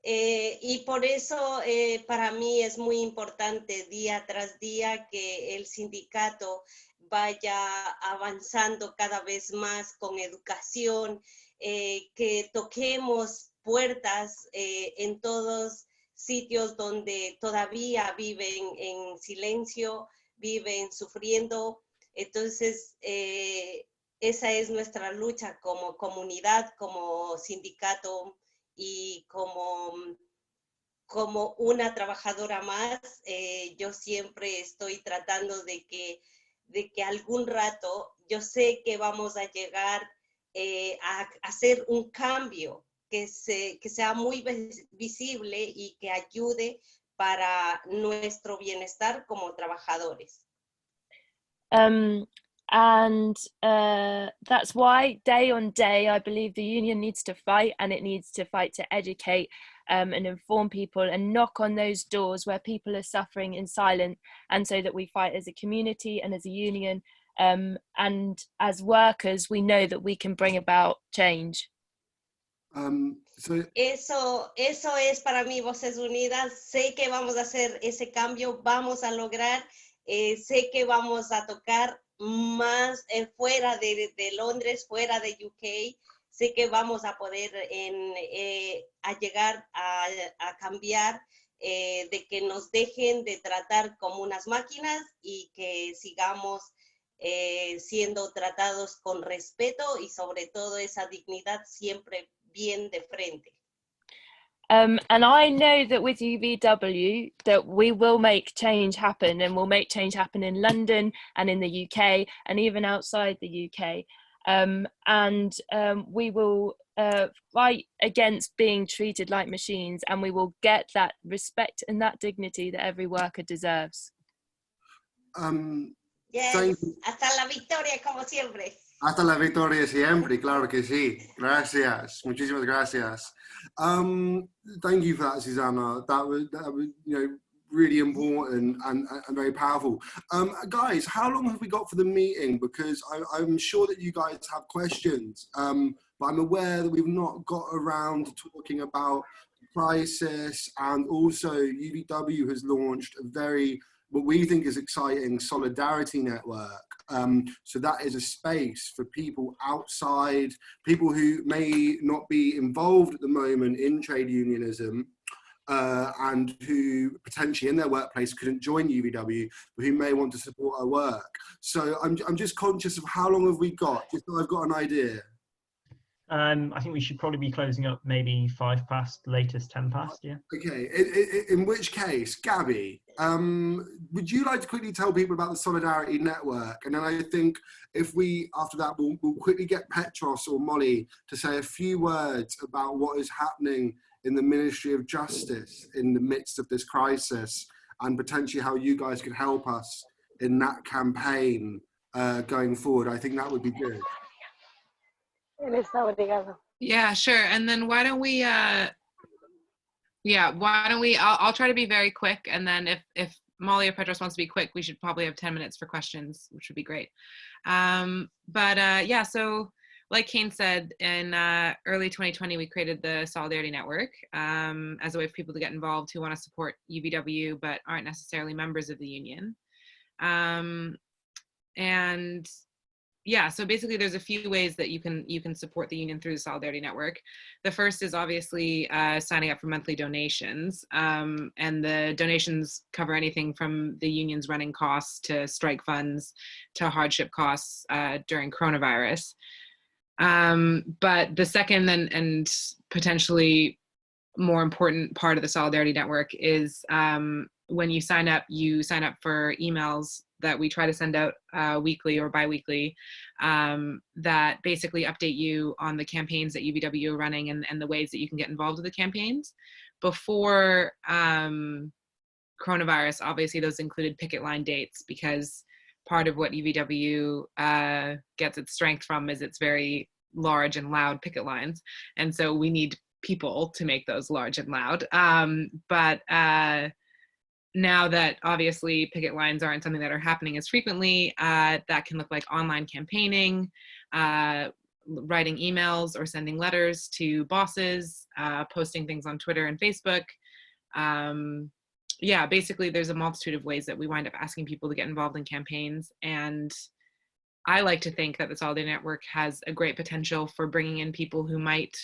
Y por eso para mí es muy importante día tras día que el sindicato vaya avanzando cada vez más con educación, que toquemos puertas en todos sitios donde todavía viven en silencio, viven sufriendo. Entonces, esa es nuestra lucha como comunidad, como sindicato y como una trabajadora más. Yo siempre estoy tratando de que algún rato, yo sé que vamos a llegar a hacer un cambio que sea muy visible y que ayude para nuestro bienestar como trabajadores. And that's why day on day I believe the union needs to fight, and it needs to fight to educate and inform people and knock on those doors where people are suffering in silence, and so that we fight as a community and as a union, and as workers we know that we can bring about change. Eso es para mí Voces Unidas. Sé que vamos a hacer ese cambio, vamos a lograr, sé que vamos a tocar más fuera de Londres, fuera de UK. Sé que vamos a poder a llegar a cambiar, de que nos dejen de tratar como unas máquinas y que sigamos siendo tratados con respeto y sobre todo esa dignidad siempre bien de frente. And I know that with UVW that we will make change happen, and we'll make change happen in London and in the UK and even outside the UK. And we will fight against being treated like machines, and we will get that respect and that dignity that every worker deserves. Yes, hasta la victoria, como siempre. Hasta la victoria siempre, claro que sí. Gracias, muchísimas gracias. Thank you for that, Susanna. That was really important and very powerful. Guys, how long have we got for the meeting? Because I'm sure that you guys have questions, but I'm aware that we've not got around to talking about crisis, and also UVW has launched a very, what we think is exciting, solidarity network. So that is a space for people outside, people who may not be involved at the moment in trade unionism, and who potentially in their workplace couldn't join UVW, but who may want to support our work. So I'm just conscious of how long have we got, just so I've got an idea. I think we should probably be closing up maybe 5 past, latest 10 past, yeah. Okay, in which case, Gabby, would you like to quickly tell people about the Solidarity Network? And then I think if we, after that, we'll quickly get Petros or Molly to say a few words about what is happening in the Ministry of Justice in the midst of this crisis, and potentially how you guys could help us in that campaign going forward. I think that would be good. Yeah, sure. And then why don't we, I'll try to be very quick. And then if Molly or Petros wants to be quick, we should probably have 10 minutes for questions, which would be great. So like Kane said, in early 2020, we created the Solidarity Network as a way for people to get involved who want to support UVW, but aren't necessarily members of the union. So basically there's a few ways that you can support the union through the Solidarity Network. The first is obviously signing up for monthly donations, and the donations cover anything from the union's running costs to strike funds to hardship costs during coronavirus. But the second and potentially more important part of the Solidarity Network is when you sign up for emails that we try to send out weekly or bi-weekly that basically update you on the campaigns that UVW are running and the ways that you can get involved with the campaigns. Before coronavirus, obviously those included picket line dates, because part of what UVW gets its strength from is its very large and loud picket lines. And so we need people to make those large and loud. Now that obviously picket lines aren't something that are happening as frequently, that can look like online campaigning, writing emails or sending letters to bosses, posting things on Twitter and Facebook. Basically there's a multitude of ways that we wind up asking people to get involved in campaigns. And I like to think that the Solidarity Network has a great potential for bringing in people who might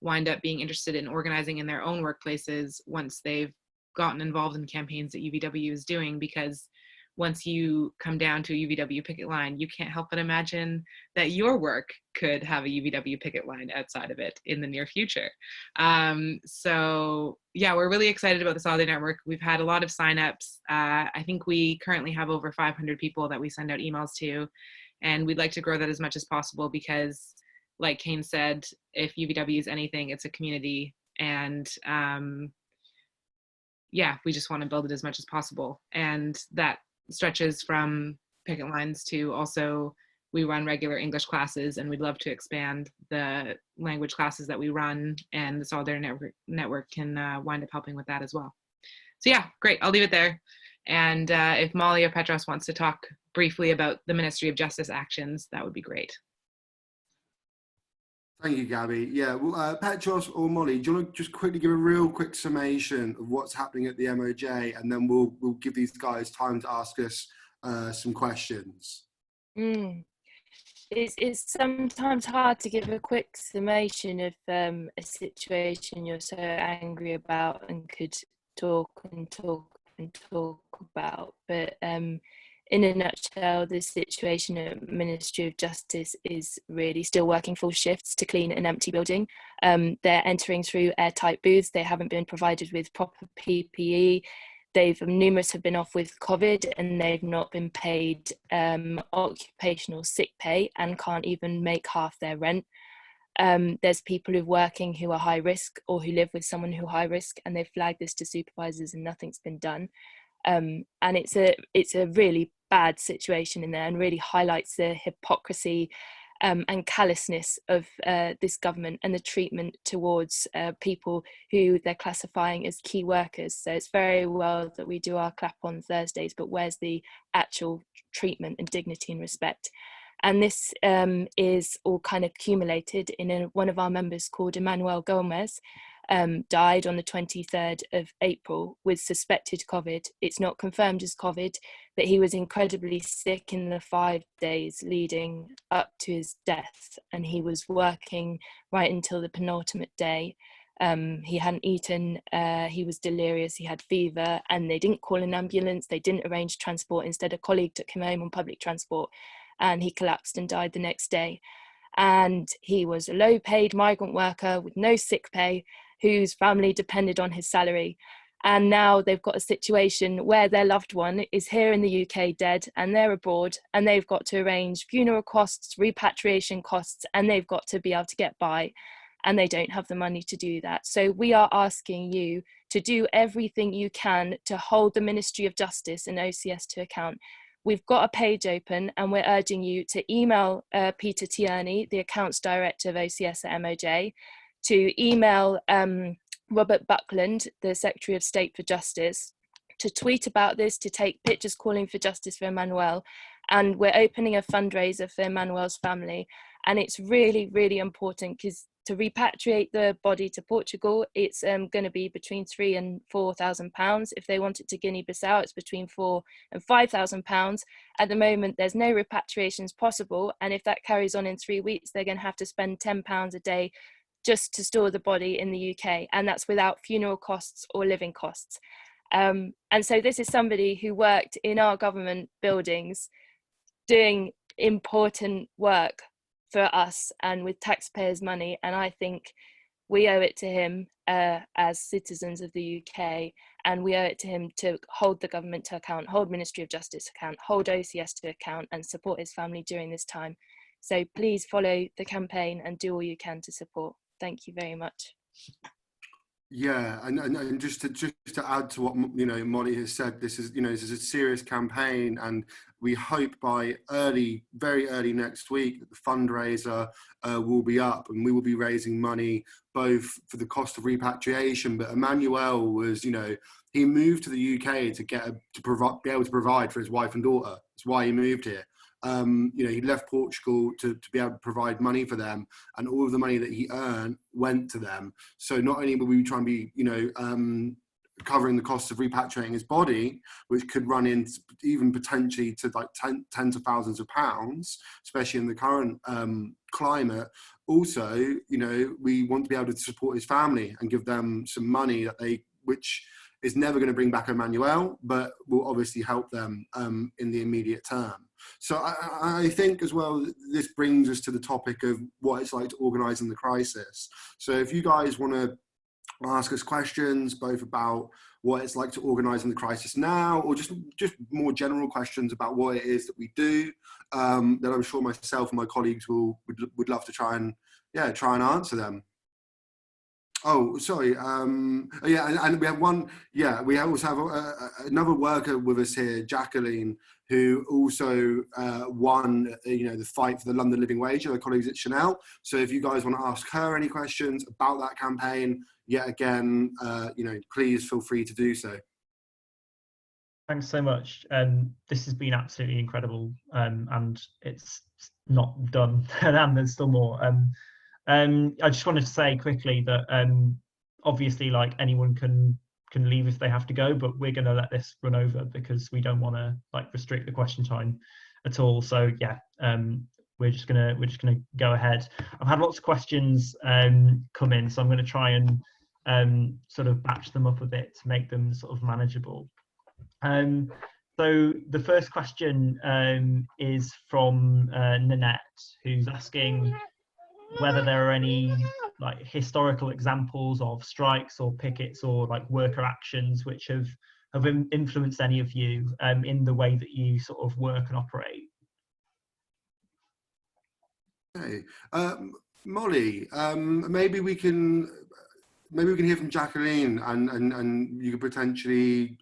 wind up being interested in organizing in their own workplaces once they've gotten involved in campaigns that UVW is doing, because once you come down to a UVW picket line, you can't help but imagine that your work could have a UVW picket line outside of it in the near future. We're really excited about the Solidarity Network. We've had a lot of signups. I think we currently have over 500 people that we send out emails to, and we'd like to grow that as much as possible because, like Kane said, if UVW is anything, it's a community, and we just want to build it as much as possible. And that stretches from picket lines to also we run regular English classes, and we'd love to expand the language classes that we run, and the Solidarity Network can wind up helping with that as well. So great, I'll leave it there. And if Molly or Petros wants to talk briefly about the Ministry of Justice actions, that would be great. Thank you, Gabby. Petros or Molly, do you want to just quickly give a real quick summation of what's happening at the MOJ, and then we'll give these guys time to ask us some questions. It's sometimes hard to give a quick summation of a situation you're so angry about and could talk about, but in a nutshell, the situation at Ministry of Justice is really still working full shifts to clean an empty building. They're entering through airtight booths. They haven't been provided with proper PPE. Numerous have been off with COVID, and they've not been paid occupational sick pay and can't even make half their rent. There's people who are working who are high risk or who live with someone who high risk, and they've flagged this to supervisors and nothing's been done. And it's a really bad situation in there, and really highlights the hypocrisy and callousness of this government and the treatment towards people who they're classifying as key workers. So it's very well that we do our clap on Thursdays, but where's the actual treatment and dignity and respect? And this is all kind of accumulated in one of our members called Emmanuel Gomez, died on the 23rd of April with suspected COVID. It's not confirmed as COVID, but he was incredibly sick in the 5 days leading up to his death. And he was working right until the penultimate day. He hadn't eaten, he was delirious, he had fever, and they didn't call an ambulance, they didn't arrange transport. Instead, a colleague took him home on public transport, and he collapsed and died the next day. And he was a low-paid migrant worker with no sick pay, whose family depended on his salary. And now they've got a situation where their loved one is here in the UK dead, and they're abroad, and they've got to arrange funeral costs, repatriation costs, and they've got to be able to get by, and they don't have the money to do that. So we are asking you to do everything you can to hold the Ministry of Justice and OCS to account. We've got a page open, and we're urging you to email Peter Tierney, the Accounts Director of OCS at MOJ, to email Robert Buckland, the Secretary of State for Justice, to tweet about this, to take pictures calling for justice for Emmanuel. And we're opening a fundraiser for Emmanuel's family. And it's really, really important, because to repatriate the body to Portugal, it's going to be between £3,000 and £4,000. If they want it to Guinea-Bissau, it's between £4,000 and £5,000. At the moment, there's no repatriations possible. And if that carries on in 3 weeks, they're going to have to spend £10 a day just to store the body in the UK. And that's without funeral costs or living costs. And so this is somebody who worked in our government buildings doing important work for us and with taxpayers' money. And I think we owe it to him as citizens of the UK, and we owe it to him to hold the government to account, hold Ministry of Justice to account, hold OCS to account, and support his family during this time. So please follow the campaign and do all you can to support. Thank you very much. Yeah, and just to add to what Molly has said, this is a serious campaign, and we hope by very early next week that the fundraiser will be up, and we will be raising money both for the cost of repatriation. But Emmanuel was, he moved to the UK to be able to provide for his wife and daughter. That's why he moved here. He left Portugal to be able to provide money for them, and all of the money that he earned went to them. So not only will we try and be, covering the costs of repatriating his body, which could run into even potentially to like tens of thousands of pounds, especially in the current climate. Also, we want to be able to support his family and give them some money which is never going to bring back Emmanuel, but will obviously help them in the immediate term. So I think as well, this brings us to the topic of what it's like to organise in the crisis. So if you guys want to ask us questions, both about what it's like to organise in the crisis now, or just more general questions about what it is that we do, then I'm sure myself and my colleagues would love to try and answer them. Oh, sorry. Yeah, and we have one. Yeah, we also have another worker with us here, Jacqueline, who also won, the fight for the London living wage. Our colleagues at Chanel. So if you guys want to ask her any questions about that campaign, yet again, please feel free to do so. Thanks so much. This has been absolutely incredible, and it's not done, and there's still more. I just wanted to say quickly that obviously, like, anyone can leave if they have to go, but we're going to let this run over because we don't want to restrict the question time at all. So yeah, we're just gonna go ahead. I've had lots of questions come in, so I'm going to try and sort of batch them up a bit to make them sort of manageable. So the first question is from Nanette, who's asking whether there are any historical examples of strikes or pickets or worker actions which have influenced any of you in the way that you sort of work and operate. Okay. Molly, maybe we can hear from Jacqueline, and you could potentially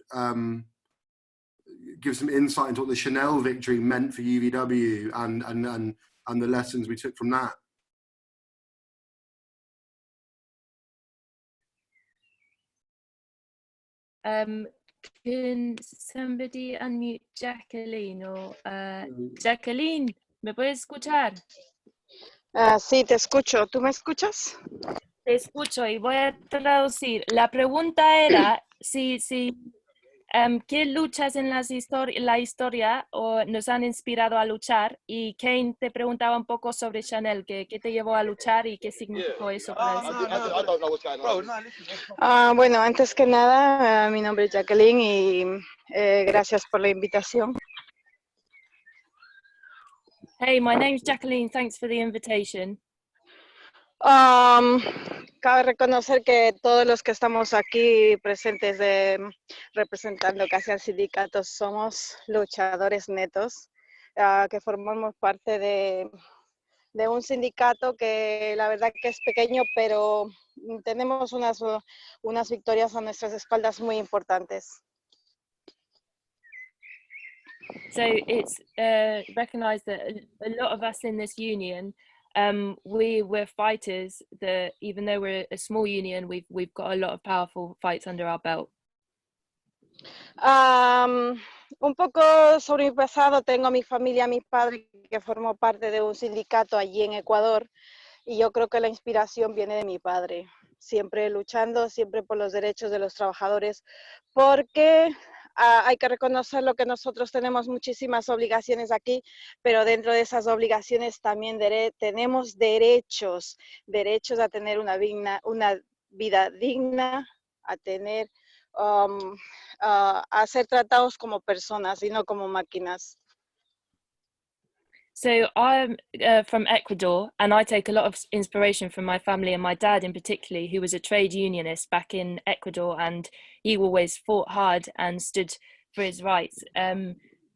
give some insight into what the Chanel victory meant for UVW and the lessons we took from that. Can somebody unmute Jacqueline? Or Jacqueline, ¿me puedes escuchar? Sí, te escucho. ¿Tú me escuchas? Te escucho y voy a traducir. La pregunta era si ¿qué luchas en la historia o nos han inspirado a luchar? Y Kane te preguntaba un poco sobre Chanel, ¿qué te llevó a luchar y qué significó eso para Bueno, antes que nada, mi nombre es Jacqueline y gracias por la invitación. Hey, my name's Jacqueline. Thanks for the invitation. Cabe reconocer que todos los que estamos aquí presentes representando casi al sindicato somos luchadores netos, que formamos parte de un sindicato que la verdad que es pequeño, pero tenemos unas victorias a nuestras espaldas muy importantes. So it's recognized that a lot of us in this union, we're fighters that even though we're a small union, we've got a lot of powerful fights under our belt. Un poco sobre mi pasado, tengo a mi familia, mi padre que formó parte de un sindicato allí en Ecuador, y yo creo que la inspiración viene de mi padre, siempre luchando, siempre por los derechos de los trabajadores, porque hay que reconocer lo que nosotros tenemos muchísimas obligaciones aquí, pero dentro de esas obligaciones también tenemos derechos a tener una vida digna, a tener a ser tratados como personas y no como máquinas. So I'm from Ecuador, and I take a lot of inspiration from my family and my dad in particular, who was a trade unionist back in Ecuador, and he always fought hard and stood for his rights.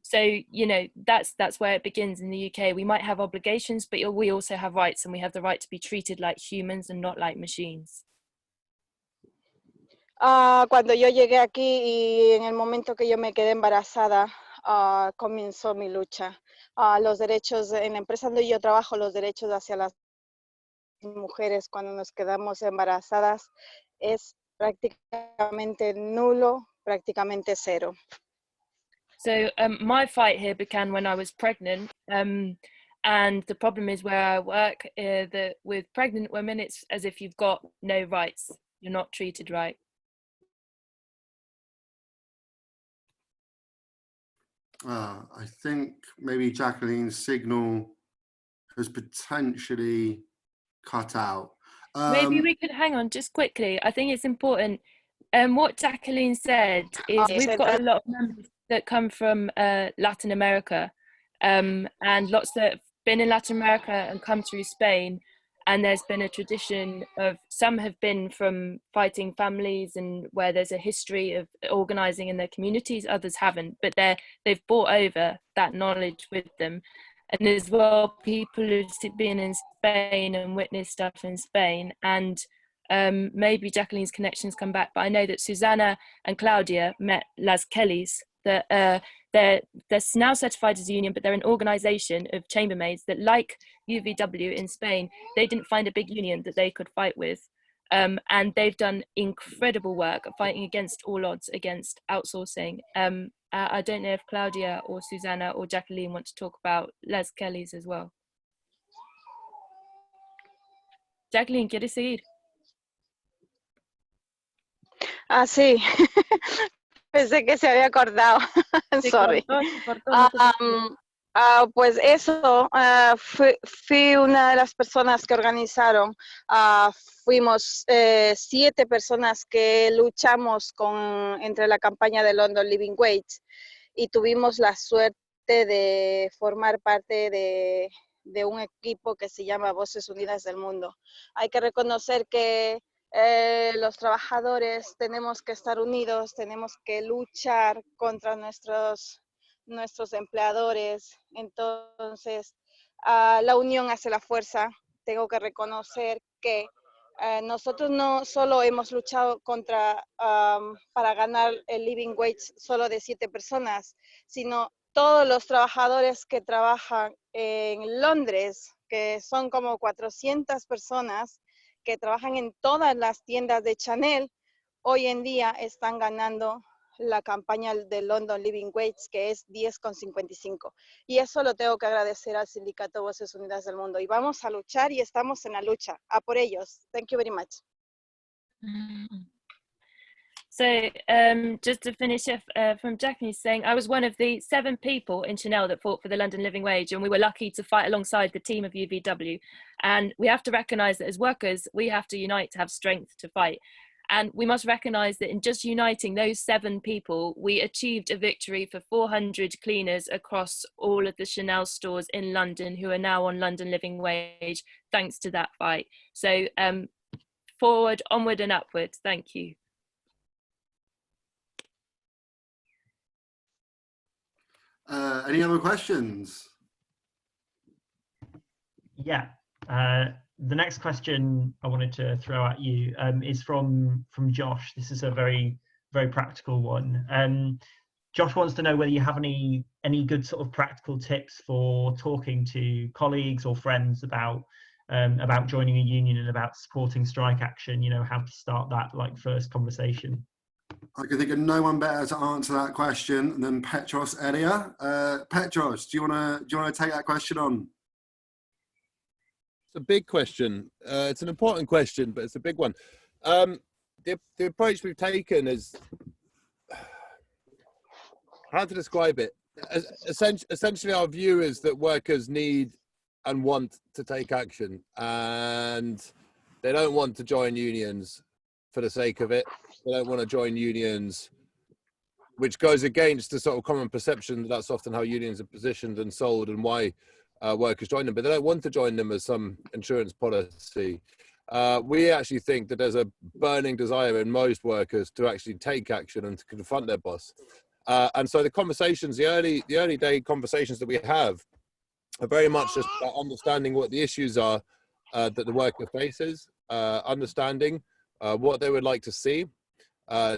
So, you know, that's where it begins in the UK. We might have obligations, but we also have rights, and we have the right to be treated like humans and not like machines. Cuando yo llegué aquí y en el momento que yo me quedé embarazada, comenzó mi lucha. Los derechos en la empresa donde yo trabajo, los derechos hacia las mujeres cuando nos quedamos embarazadas es prácticamente nulo, prácticamente cero. So my fight here began when I was pregnant, and the problem is where I work, that with pregnant women, it's as if you've got no rights. You're not treated right. I think maybe Jacqueline's signal has potentially cut out. Maybe we could hang on just quickly. I think it's important. What Jacqueline said is we've got a lot of members that come from Latin America, and lots that have been in Latin America and come through Spain. And there's been a tradition of, some have been from fighting families and where there's a history of organising in their communities, others haven't, but they've brought over that knowledge with them. And as well, people who've been in Spain and witnessed stuff in Spain, and maybe Jacqueline's connections come back, but I know that Susanna and Claudia met Las Kellys, that they're now certified as a union, but they're an organisation of chambermaids that, like UVW in Spain, they didn't find a big union that they could fight with. And they've done incredible work fighting against all odds, against outsourcing. I don't know if Claudia or Susanna or Jacqueline want to talk about Les Kellys as well. Jacqueline, ¿quieres seguir? Sí. Pensé que se había acordado. Sorry. Pues eso, fui una de las personas que organizaron. Fuimos 7 personas que luchamos entre la campaña de London Living Wage y tuvimos la suerte de formar parte de un equipo que se llama Voces Unidas del Mundo. Hay que reconocer que los trabajadores tenemos que estar unidos, tenemos que luchar contra nuestros empleadores. Entonces, la unión hace la fuerza tengo que reconocer que nosotros no solo hemos luchado para ganar el living wage solo de 7 personas, sino todos los trabajadores que trabajan en Londres, que son como 400 personas que trabajan en todas las tiendas de Chanel, hoy en día están ganando la campaña de London Living Wage, que es 10,55. Y eso lo tengo que agradecer al Sindicato Voces Unidas del Mundo. Y vamos a luchar y estamos en la lucha. A por ellos. Thank you very much. So just to finish off from Jackie's saying, I was one of the 7 people in Chanel that fought for the London Living Wage, and we were lucky to fight alongside the team of UVW. And we have to recognise that as workers, we have to unite to have strength to fight. And we must recognise that in just uniting those 7 people, we achieved a victory for 400 cleaners across all of the Chanel stores in London who are now on London Living Wage, thanks to that fight. So forward, onward and upward. Thank you. Any other questions? Yeah. The next question I wanted to throw at you is from Josh. This is a very, very practical one. Josh wants to know whether you have any good sort of practical tips for talking to colleagues or friends about joining a union and about supporting strike action. You know, how to start that first conversation. I can think of no one better to answer that question than Petros Elia. Petros, do you want to take that question on? It's a big question. It's an important question, but it's a big one. The approach we've taken is, how to describe it? Essentially, our view is that workers need and want to take action, and they don't want to join unions for the sake of it. They don't want to join unions, which goes against the sort of common perception that that's often how unions are positioned and sold, and why workers join them, but they don't want to join them as some insurance policy. We actually think that there's a burning desire in most workers to actually take action and to confront their boss. And so the conversations, the early day conversations that we have are very much just about understanding what the issues are that the worker faces, understanding what they would like to see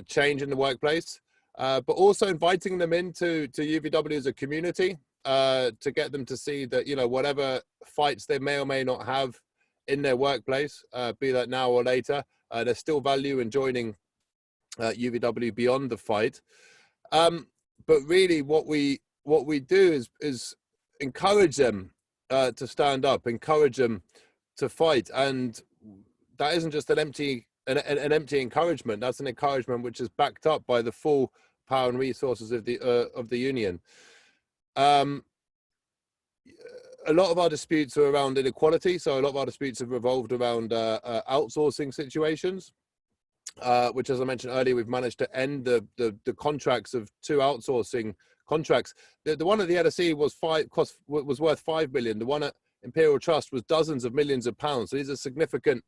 change in the workplace, but also inviting them into UVW as a community, to get them to see that, you know, whatever fights they may or may not have in their workplace, be that now or later, there's still value in joining UVW beyond the fight. But really what we do is encourage them to stand up, encourage them to fight. And that isn't just an empty encouragement. That's an encouragement which is backed up by the full power and resources of the union. A lot of our disputes are around inequality, so a lot of our disputes have revolved around outsourcing situations, which, as I mentioned earlier, we've managed to end the contracts of 2 outsourcing contracts. The one at the LSE was worth 5 million. The one at Imperial Trust was dozens of millions of pounds. So these are significant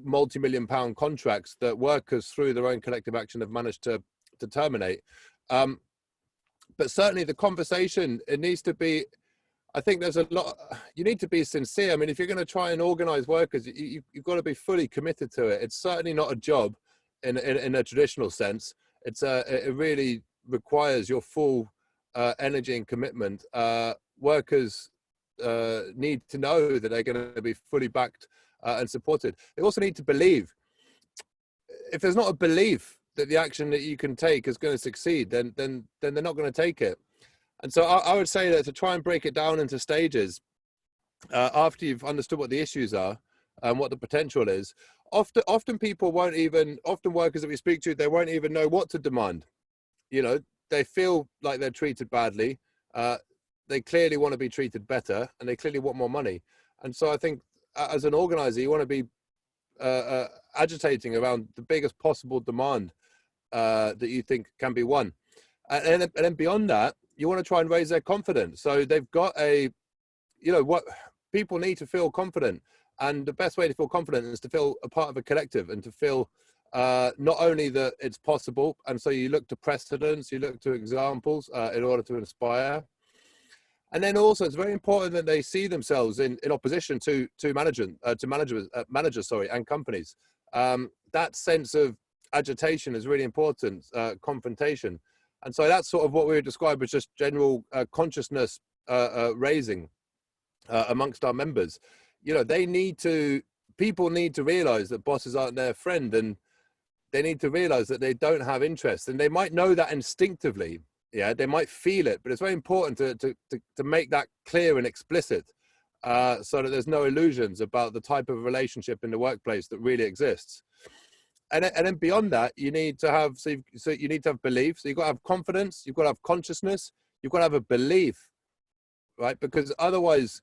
multi-million pound contracts that workers, through their own collective action, have managed to terminate. But certainly the conversation, it needs to be, I think there's a lot, you need to be sincere. I mean, if you're going to try and organize workers, you've got to be fully committed to it. It's certainly not a job in a traditional sense. It really requires your full energy and commitment. Workers need to know that they're going to be fully backed and supported. They also need to believe. If there's not a belief that the action that you can take is going to succeed, then they're not going to take it. And so I would say that to try and break it down into stages, after you've understood what the issues are and what the potential is, often people won't even, often workers that we speak to, they won't even know what to demand. You know, they feel like they're treated badly. They clearly want to be treated better, and they clearly want more money. And so I think as an organizer, you want to be agitating around the biggest possible demand that you think can be won. And then beyond that, you want to try and raise their confidence. So they've got what people need to feel confident. And the best way to feel confident is to feel a part of a collective, and to feel not only that it's possible. And so you look to precedents, you look to examples in order to inspire. And then also, it's very important that they see themselves in opposition to managers, and companies. That sense of agitation is really important, confrontation. And so that's sort of what we would describe as just general consciousness raising amongst our members. You know, people need to realize that bosses aren't their friend, and they need to realize that they don't have interest, and they might know that instinctively. Yeah, they might feel it, but it's very important to make that clear and explicit, so that there's no illusions about the type of relationship in the workplace that really exists. And then beyond that, you need to have you need to have belief. So you've got to have confidence, you've got to have consciousness, you've got to have a belief, right? Because otherwise,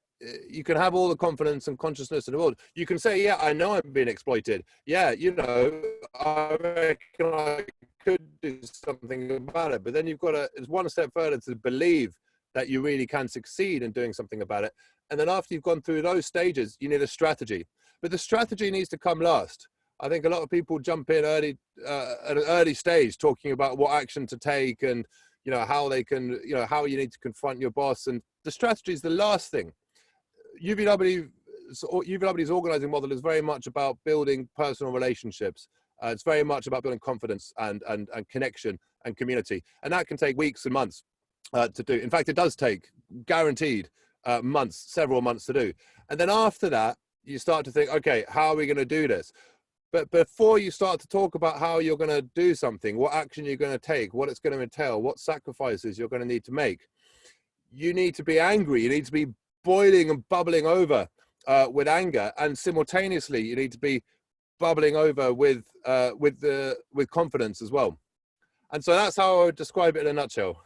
you can have all the confidence and consciousness in the world. You can say, yeah, I know I'm being exploited. Yeah, you know, I reckon I could do something about it. But then you've got to, it's one step further to believe that you really can succeed in doing something about it. And then after you've gone through those stages, you need a strategy. But the strategy needs to come last. I think a lot of people jump in early, at an early stage, talking about what action to take and, you know, how they can, you know, how you need to confront your boss. And the strategy is the last thing. UVW's organizing model is very much about building personal relationships. It's very much about building confidence and connection and community. And that can take weeks and months to do. In fact, it does take guaranteed months, several months to do. And then after that, you start to think, okay, how are we going to do this? But before you start to talk about how you're going to do something, what action you're going to take, what it's going to entail, what sacrifices you're going to need to make, you need to be angry. You need to be boiling and bubbling over with anger, and simultaneously you need to be bubbling over with confidence as well. And so that's how I would describe it in a nutshell.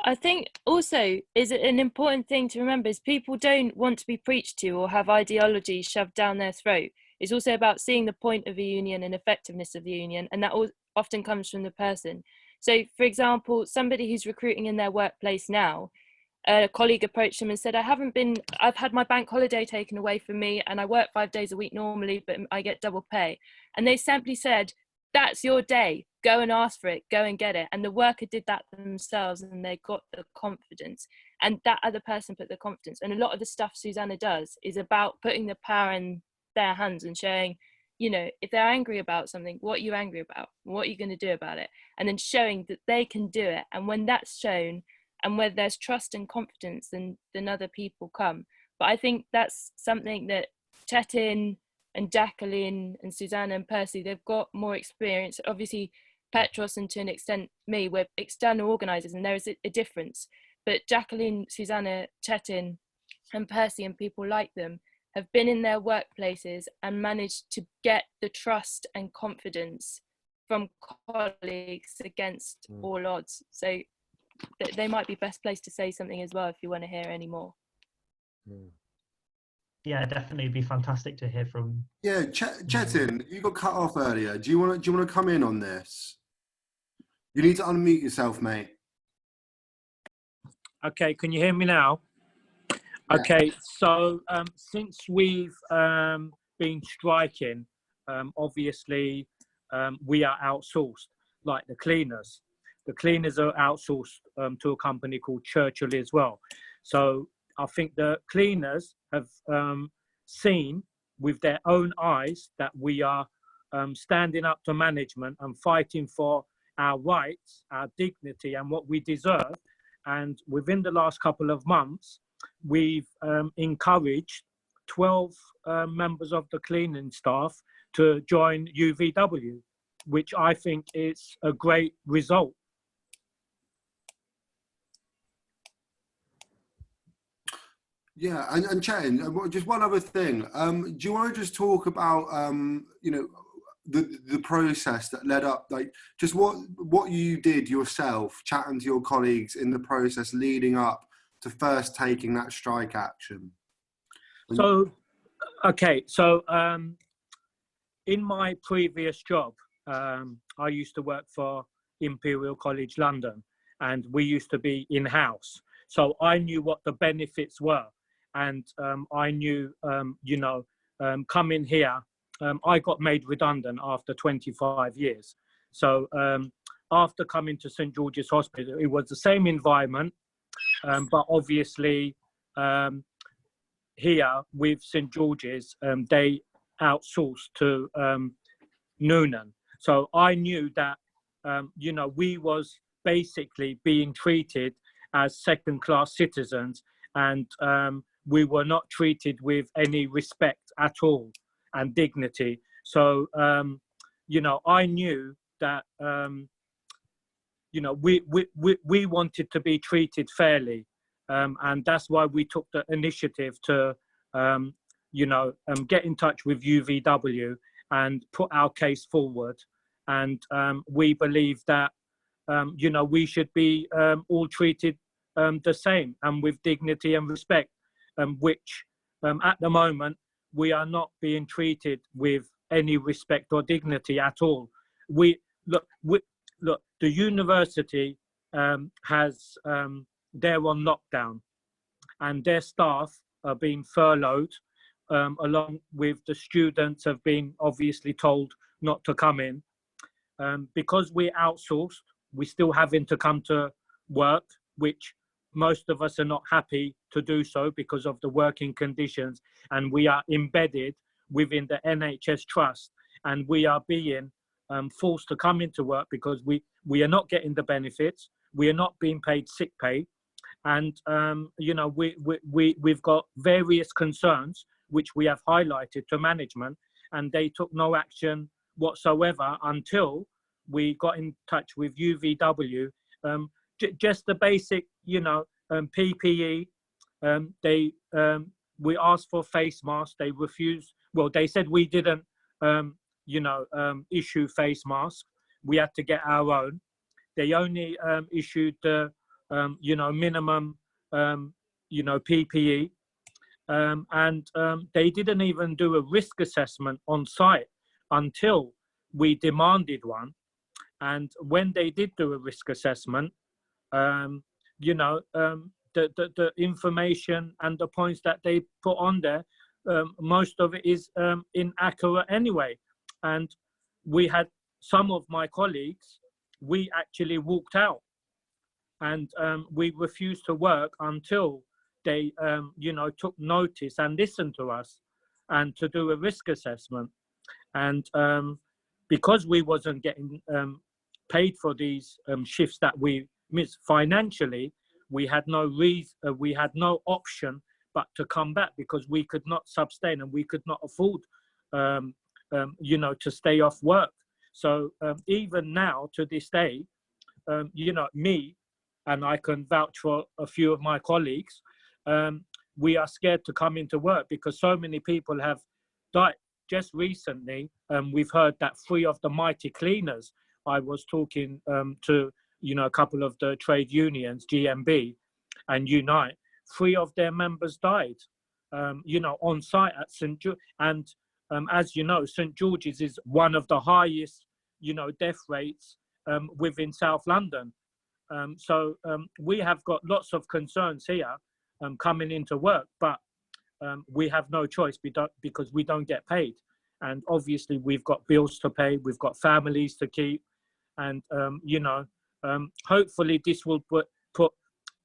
I think also is an important thing to remember is people don't want to be preached to or have ideology shoved down their throat. It's also about seeing the point of a union and effectiveness of the union, and that often comes from the person. So, for example, somebody who's recruiting in their workplace now, a colleague approached them and said, I've had my bank holiday taken away from me and I work 5 days a week normally, but I get double pay. And they simply said, that's your day, go and ask for it, go and get it. And the worker did that themselves and they got the confidence, and that other person put the confidence. And a lot of the stuff Susanna does is about putting the power in their hands and showing, you know, if they're angry about something, what are you angry about? What are you going to do about it? And then showing that they can do it. And when that's shown, and where there's trust and confidence, then other people come. But I think that's something that Chetin and Jacqueline and Susanna and Percy, they've got more experience. Obviously, Petros and to an extent me, we're external organisers, and there is a difference. But Jacqueline, Susanna, Chetin and Percy and people like them have been in their workplaces and managed to get the trust and confidence from colleagues against all odds. So they might be best placed to say something as well if you want to hear any more. Yeah, definitely, it'd be fantastic to hear from. Yeah, Chetin, you got cut off earlier. Do you want to come in on this? You need to unmute yourself, mate. Okay, can you hear me now? Yeah. Okay, so since we've been striking, obviously we are outsourced, like the cleaners. The cleaners are outsourced to a company called Churchill as well. So I think the cleaners have seen with their own eyes that we are standing up to management and fighting for our rights, our dignity and what we deserve. And within the last couple of months, we've encouraged 12 members of the cleaning staff to join UVW, which I think is a great result. Yeah, and Chetin, just one other thing. Do you want to just talk about, you know, the process that led up, like just what you did yourself, chatting to your colleagues in the process leading up to first taking that strike action? So, okay, so in my previous job, I used to work for Imperial College London, and we used to be in-house. So I knew what the benefits were. And I knew, you know, coming here, I got made redundant after 25 years. So after coming to St. George's Hospital, it was the same environment, but obviously here with St George's, they outsourced to Noonan. So I knew that, you know, we was basically being treated as second-class citizens, and we were not treated with any respect at all and dignity. So, you know, I knew that, you know, we wanted to be treated fairly. And that's why we took the initiative to, you know, get in touch with UVW and put our case forward. And we believe that, you know, we should be all treated the same and with dignity and respect, which at the moment, we are not being treated with any respect or dignity at all. Look, the university has, they're on lockdown, and their staff are being furloughed, along with the students have been obviously told not to come in. Because we're outsourced, we're still having to come to work, which most of us are not happy to do so because of the working conditions, and we are embedded within the NHS Trust, and we are being forced to come into work because we are not getting the benefits, we are not being paid sick pay, and you know, we've got various concerns which we have highlighted to management, and they took no action whatsoever until we got in touch with UVW. Just the basic, you know, PPE. We asked for face masks. They refused. Well, they said we didn't, you know, issue face masks. We had to get our own. They only issued the, you know, minimum, you know, PPE, and they didn't even do a risk assessment on site until we demanded one. And when they did do a risk assessment, you know, the information and the points that they put on there, most of it is inaccurate anyway. And we had some of my colleagues, we actually walked out, and we refused to work until they, you know, took notice and listened to us and to do a risk assessment. And because we wasn't getting paid for these shifts that we missed financially, we had no reason, we had no option but to come back, because we could not sustain and we could not afford, you know, to stay off work. So even now to this day, you know, me, and I can vouch for a few of my colleagues, we are scared to come into work because so many people have died. Just recently, we've heard that 3 of the mighty cleaners, I was talking to, you know, a couple of the trade unions, GMB and Unite, 3 of their members died, you know, on site at St. George. And as you know, St. George's is one of the highest, you know, death rates within South London. So we have got lots of concerns here coming into work, but we have no choice because we don't get paid. And obviously we've got bills to pay, we've got families to keep. And, you know, hopefully this will put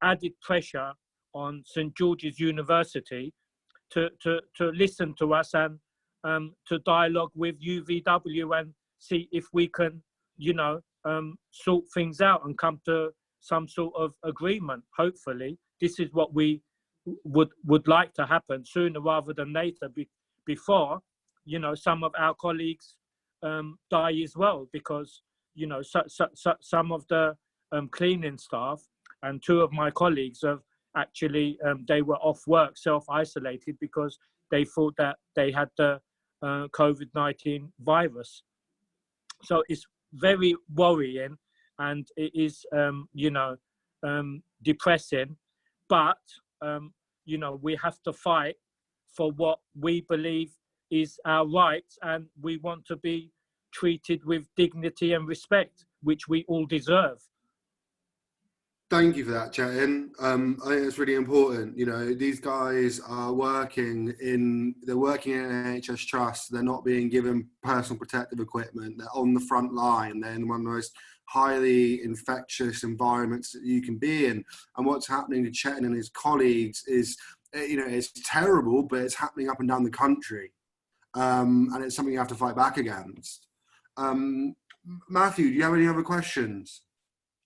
added pressure on St. George's University to listen to us and to dialogue with UVW and see if we can, you know, sort things out and come to some sort of agreement. Hopefully this is what we would like to happen sooner rather than later, before, you know, some of our colleagues die as well, because, you know, some of the cleaning staff and 2 of my colleagues have actually, they were off work, self-isolated, because they thought that they had the COVID-19 virus. So it's very worrying, and it is, you know, depressing, but, you know, we have to fight for what we believe is our rights, and we want to be treated with dignity and respect, which we all deserve. Thank you for that, Chetan. I think it's really important. You know, these guys are working in NHS Trust. They're not being given personal protective equipment. They're on the front line. They're in one of the most highly infectious environments that you can be in. And what's happening to Chetan and his colleagues is, you know, it's terrible, but it's happening up and down the country. And it's something you have to fight back against. Matthew, do you have any other questions?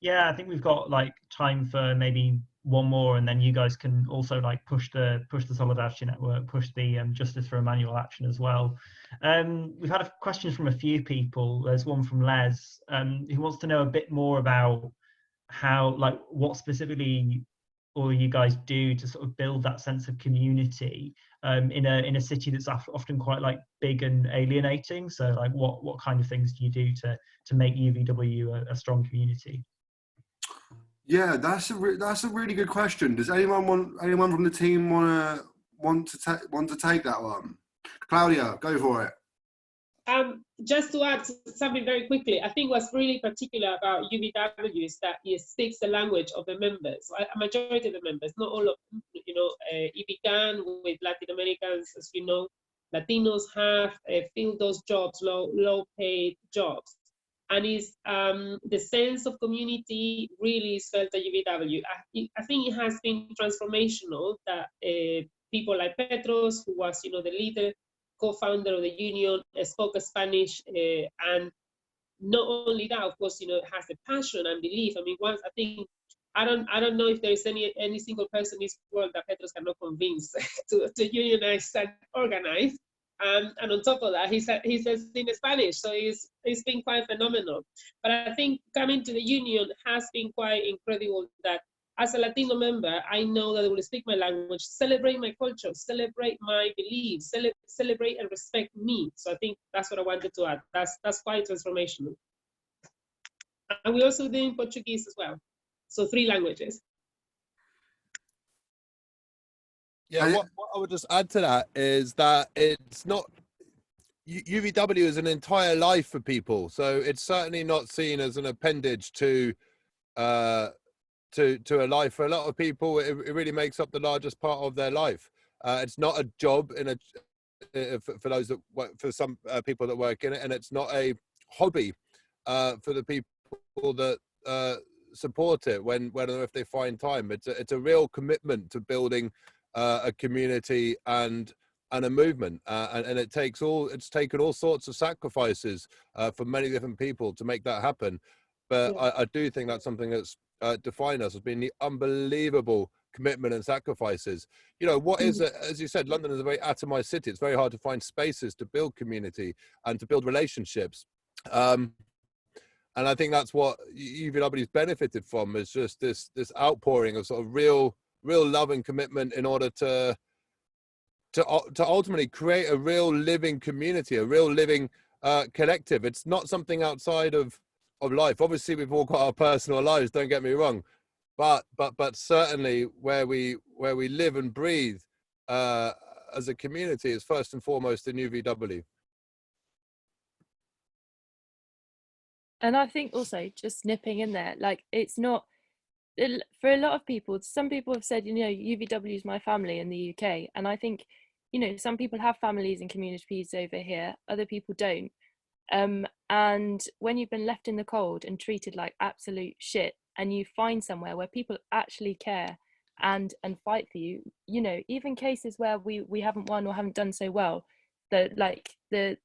Yeah, I think we've got like time for maybe one more, and then you guys can also like push the Solidarity Network, push the Justice for Emmanuel action as well. We've had questions from a few people. There's one from Les who wants to know a bit more about how, like, what specifically all you guys do to sort of build that sense of community in a city that's often quite like big and alienating. So like what kind of things do you do to make UVW a strong community? Yeah, that's a really good question. Does anyone from the team want to take that one? Claudia, go for it. Just to add something very quickly, I think what's really particular about UVW is that it speaks the language of the members. A majority of the members, not all of them, you know, it began with Latin Americans, as you know. Latinos have filled those jobs, low-paid jobs. And it's the sense of community really is felt at UVW. I think it has been transformational that people like Petros, who was, you know, the leader, co-founder of the union, spoke Spanish, and not only that, of course, you know, has the passion and belief. I mean, I don't know if there is any single person in this world that Petros cannot convince to unionize and organize. And on top of that, he says in Spanish, so it's been quite phenomenal. But I think coming to the union has been quite incredible that as a Latino member, I know that they will speak my language, celebrate my culture, celebrate my beliefs, celebrate and respect me. So I think that's what I wanted to add. That's quite transformational. And we also do in Portuguese as well. So 3 languages. Yeah, what I would just add to that is that it's not, UVW is an entire life for people. So it's certainly not seen as an appendage to a life. For a lot of people, it really makes up the largest part of their life. It's not a job for those that work, for some people that work in it, and it's not a hobby for the people that support it when or if they find time. It's a real commitment to building a community and a movement, and it's taken all sorts of sacrifices for many different people to make that happen. But yeah. I do think that's something that's defined us as being the unbelievable commitment and sacrifices. You know, what is it? As you said, London is a very atomized city. It's very hard to find spaces to build community and to build relationships. And I think that's what UVW's benefited from, is just this outpouring of sort of real love and commitment in order to ultimately create a real living community, a real living collective. It's not something outside of life. Obviously, we've all got our personal lives, don't get me wrong, but certainly where we live and breathe as a community is first and foremost in UVW. And I think also, just nipping in there, like, it's not, for a lot of people, some people have said, you know, UVW is my family in the UK. And I think, you know, some people have families and communities over here, other people don't. And when you've been left in the cold and treated like absolute shit, and you find somewhere where people actually care and fight for you, you know, even cases where we haven't won or haven't done so well, that like the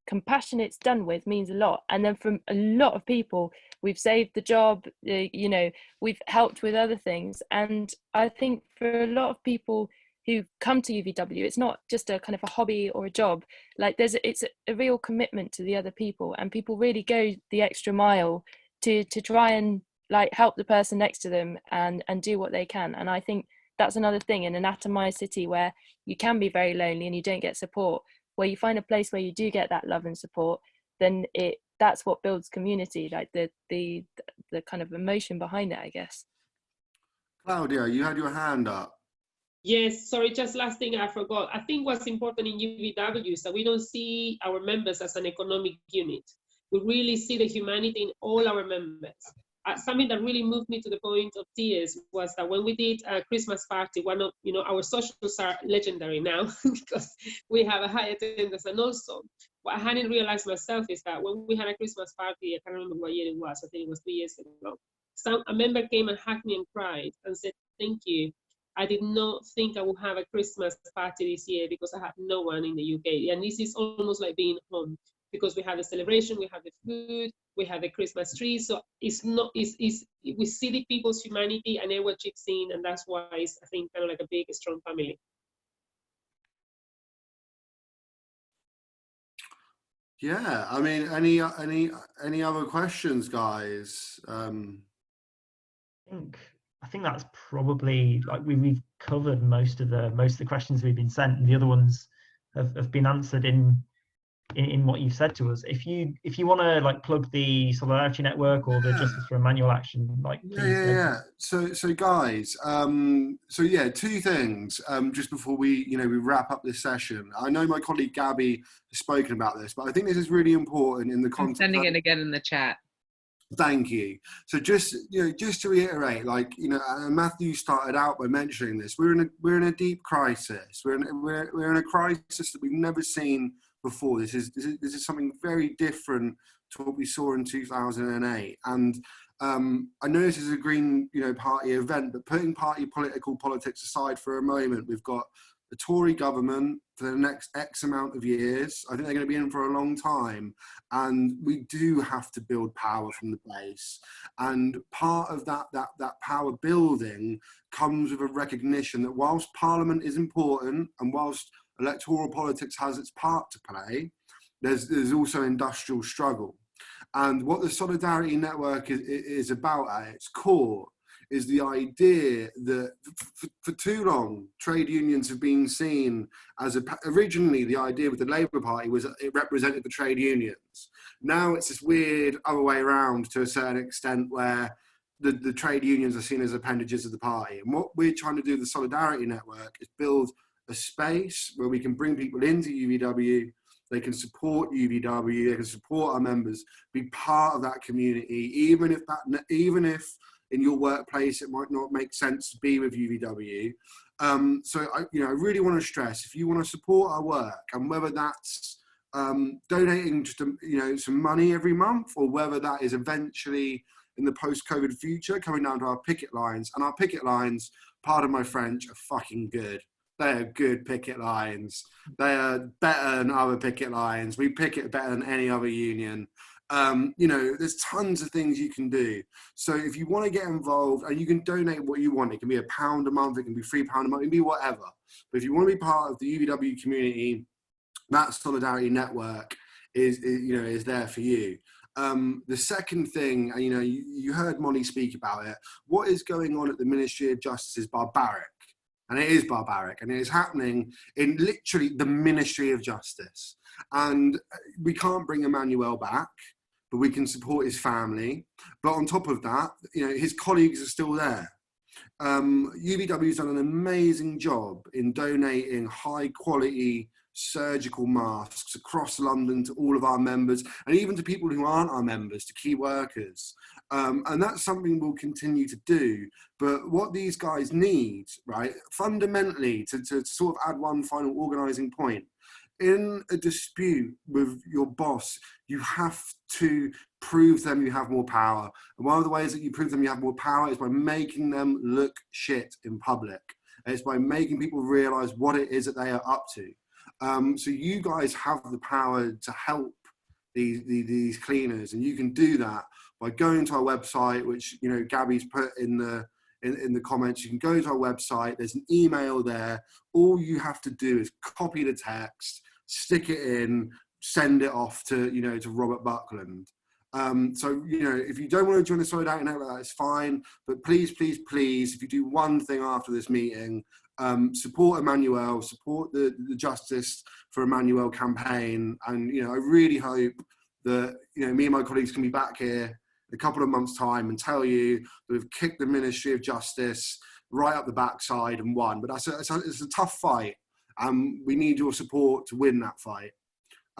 compassion it's done with means a lot. And then from a lot of people, we've saved the job, you know, we've helped with other things. And I think for a lot of people who come to UVW, it's not just a kind of a hobby or a job. Like it's a real commitment to the other people, and people really go the extra mile to try and like help the person next to them and do what they can. And I think that's another thing in an atomized city where you can be very lonely and you don't get support, where you find a place where you do get that love and support, then that's what builds community, like the kind of emotion behind it, I guess. Claudia, you had your hand up. Yes, sorry, just last thing I forgot. I think what's important in UVW is that we don't see our members as an economic unit. We really see the humanity in all our members. Something that really moved me to the point of tears was that when we did a Christmas party, one of, you know, our socials are legendary now because we have a high attendance, and also what I hadn't realized myself is that when we had a Christmas party, I can't remember what year it was, I think it was 3 years ago, a member came and hugged me and cried and said, thank you. I did not think I would have a Christmas party this year because I have no one in the UK. And this is almost like being home, because we have the celebration, we have the food, we have the Christmas tree. So it's not, we see the people's humanity and everyone chips in, and that's why it's, I think, kind of like a big, strong family. Yeah, I mean, any other questions, guys? I think that's probably, like, we've covered most of the questions we've been sent, and the other ones have been answered in what you've said to us. If you want to, like, plug the Solidarity Network or the Justice for Manual Action, like, please. Yeah. So guys, so yeah, two things just before we wrap up this session. I know my colleague Gabby has spoken about this, but I think this is really important in the context. I'm sending it again in the chat. Thank you. So just to reiterate, like, Matthew started out by mentioning this. We're in a deep crisis. We're in a crisis that we've never seen before. This is something very different to what we saw in 2008. And I know this is a Green Party event, but putting politics aside for a moment, we've got the Tory government for the next X amount of years. I think they're going to be in for a long time, and we do have to build power from the base. And part of that power building comes with a recognition that whilst Parliament is important and whilst electoral politics has its part to play, there's also industrial struggle. And what the Solidarity Network is about at its core is the idea that for too long, trade unions have been seen as originally the idea with the Labour Party was that it represented the trade unions. Now it's this weird other way around to a certain extent where the trade unions are seen as appendages of the party. And what we're trying to do with the Solidarity Network is build a space where we can bring people into UVW, they can support UVW, they can support our members, be part of that community, even if in your workplace it might not make sense to be with UVW. So I really want to stress, if you want to support our work, and whether that's donating just some money every month, or whether that is eventually in the post-COVID future coming down to our picket lines. And our picket lines, pardon my French, are fucking good. They are good picket lines. They are better than other picket lines. We picket better than any other union. There's tons of things you can do. So if you want to get involved, and you can donate what you want, it can be £1 a month, it can be £3 a month, it can be whatever. But if you want to be part of the UVW community, that Solidarity Network is there for you. The second thing, you heard Molly speak about it. What is going on at the Ministry of Justice is barbaric. And it is barbaric, and it is happening in literally the Ministry of Justice. And we can't bring Emmanuel back, but we can support his family. But on top of that, his colleagues are still there. UVW's done an amazing job in donating high quality surgical masks across London to all of our members, and even to people who aren't our members, to key workers. And that's something we'll continue to do. But what these guys need, right, fundamentally, to sort of add one final organising point, in a dispute with your boss, you have to prove them you have more power. And one of the ways that you prove them you have more power is by making them look shit in public. And it's by making people realise what it is that they are up to. So you guys have the power to help these cleaners, and you can do that by going to our website, which Gabby's put in the comments. You can go to our website. There's an email there. All you have to do is copy the text, stick it in, send it off to Robert Buckland. So if you don't want to join the Solidarity Network, that's fine. But please, please, please, if you do one thing after this meeting, support Emmanuel, support the Justice for Emmanuel campaign. And, I really hope that, me and my colleagues can be back here in a couple of months' time and tell you that we've kicked the Ministry of Justice right up the backside and won. But it's a tough fight. We need your support to win that fight.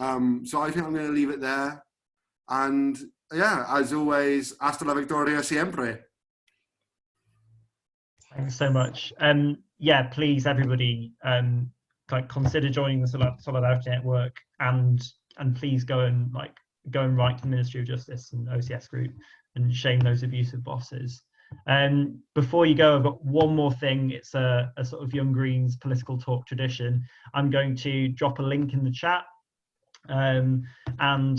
So I think I'm going to leave it there. And yeah, as always, hasta la victoria siempre. Thanks so much. Yeah, please, everybody, consider joining the Solidarity Network, and and please go and write to the Ministry of Justice and OCS Group and shame those abusive bosses. Before you go, I've got one more thing. It's a sort of Young Greens political talk tradition. I'm going to drop a link in the chat. And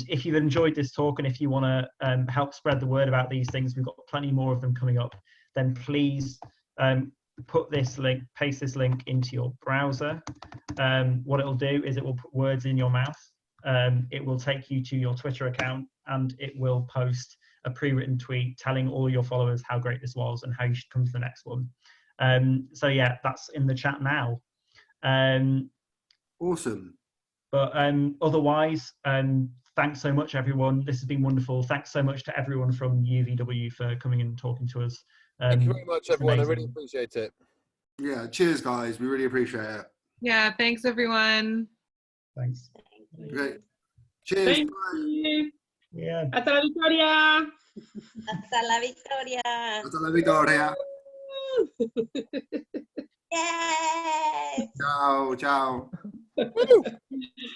if you've enjoyed this talk and if you want to help spread the word about these things, we've got plenty more of them coming up, then please paste this link into your browser. What it'll do is it will put words in your mouth. It will take you to your Twitter account, and it will post a pre-written tweet telling all your followers how great this was and how you should come to the next one. So yeah, that's in the chat now. Awesome. But otherwise, thanks so much, everyone. This has been wonderful. Thanks so much to everyone from UVW for coming and talking to us. Thank you very much, everyone. Amazing. I really appreciate it. Yeah, cheers, guys. We really appreciate it. Yeah, thanks, everyone. Thanks. Great. Cheers. Thank Bye. you. Yeah. Hasta la victoria. Hasta la victoria. Hasta la victoria. Yay! Ciao, ciao.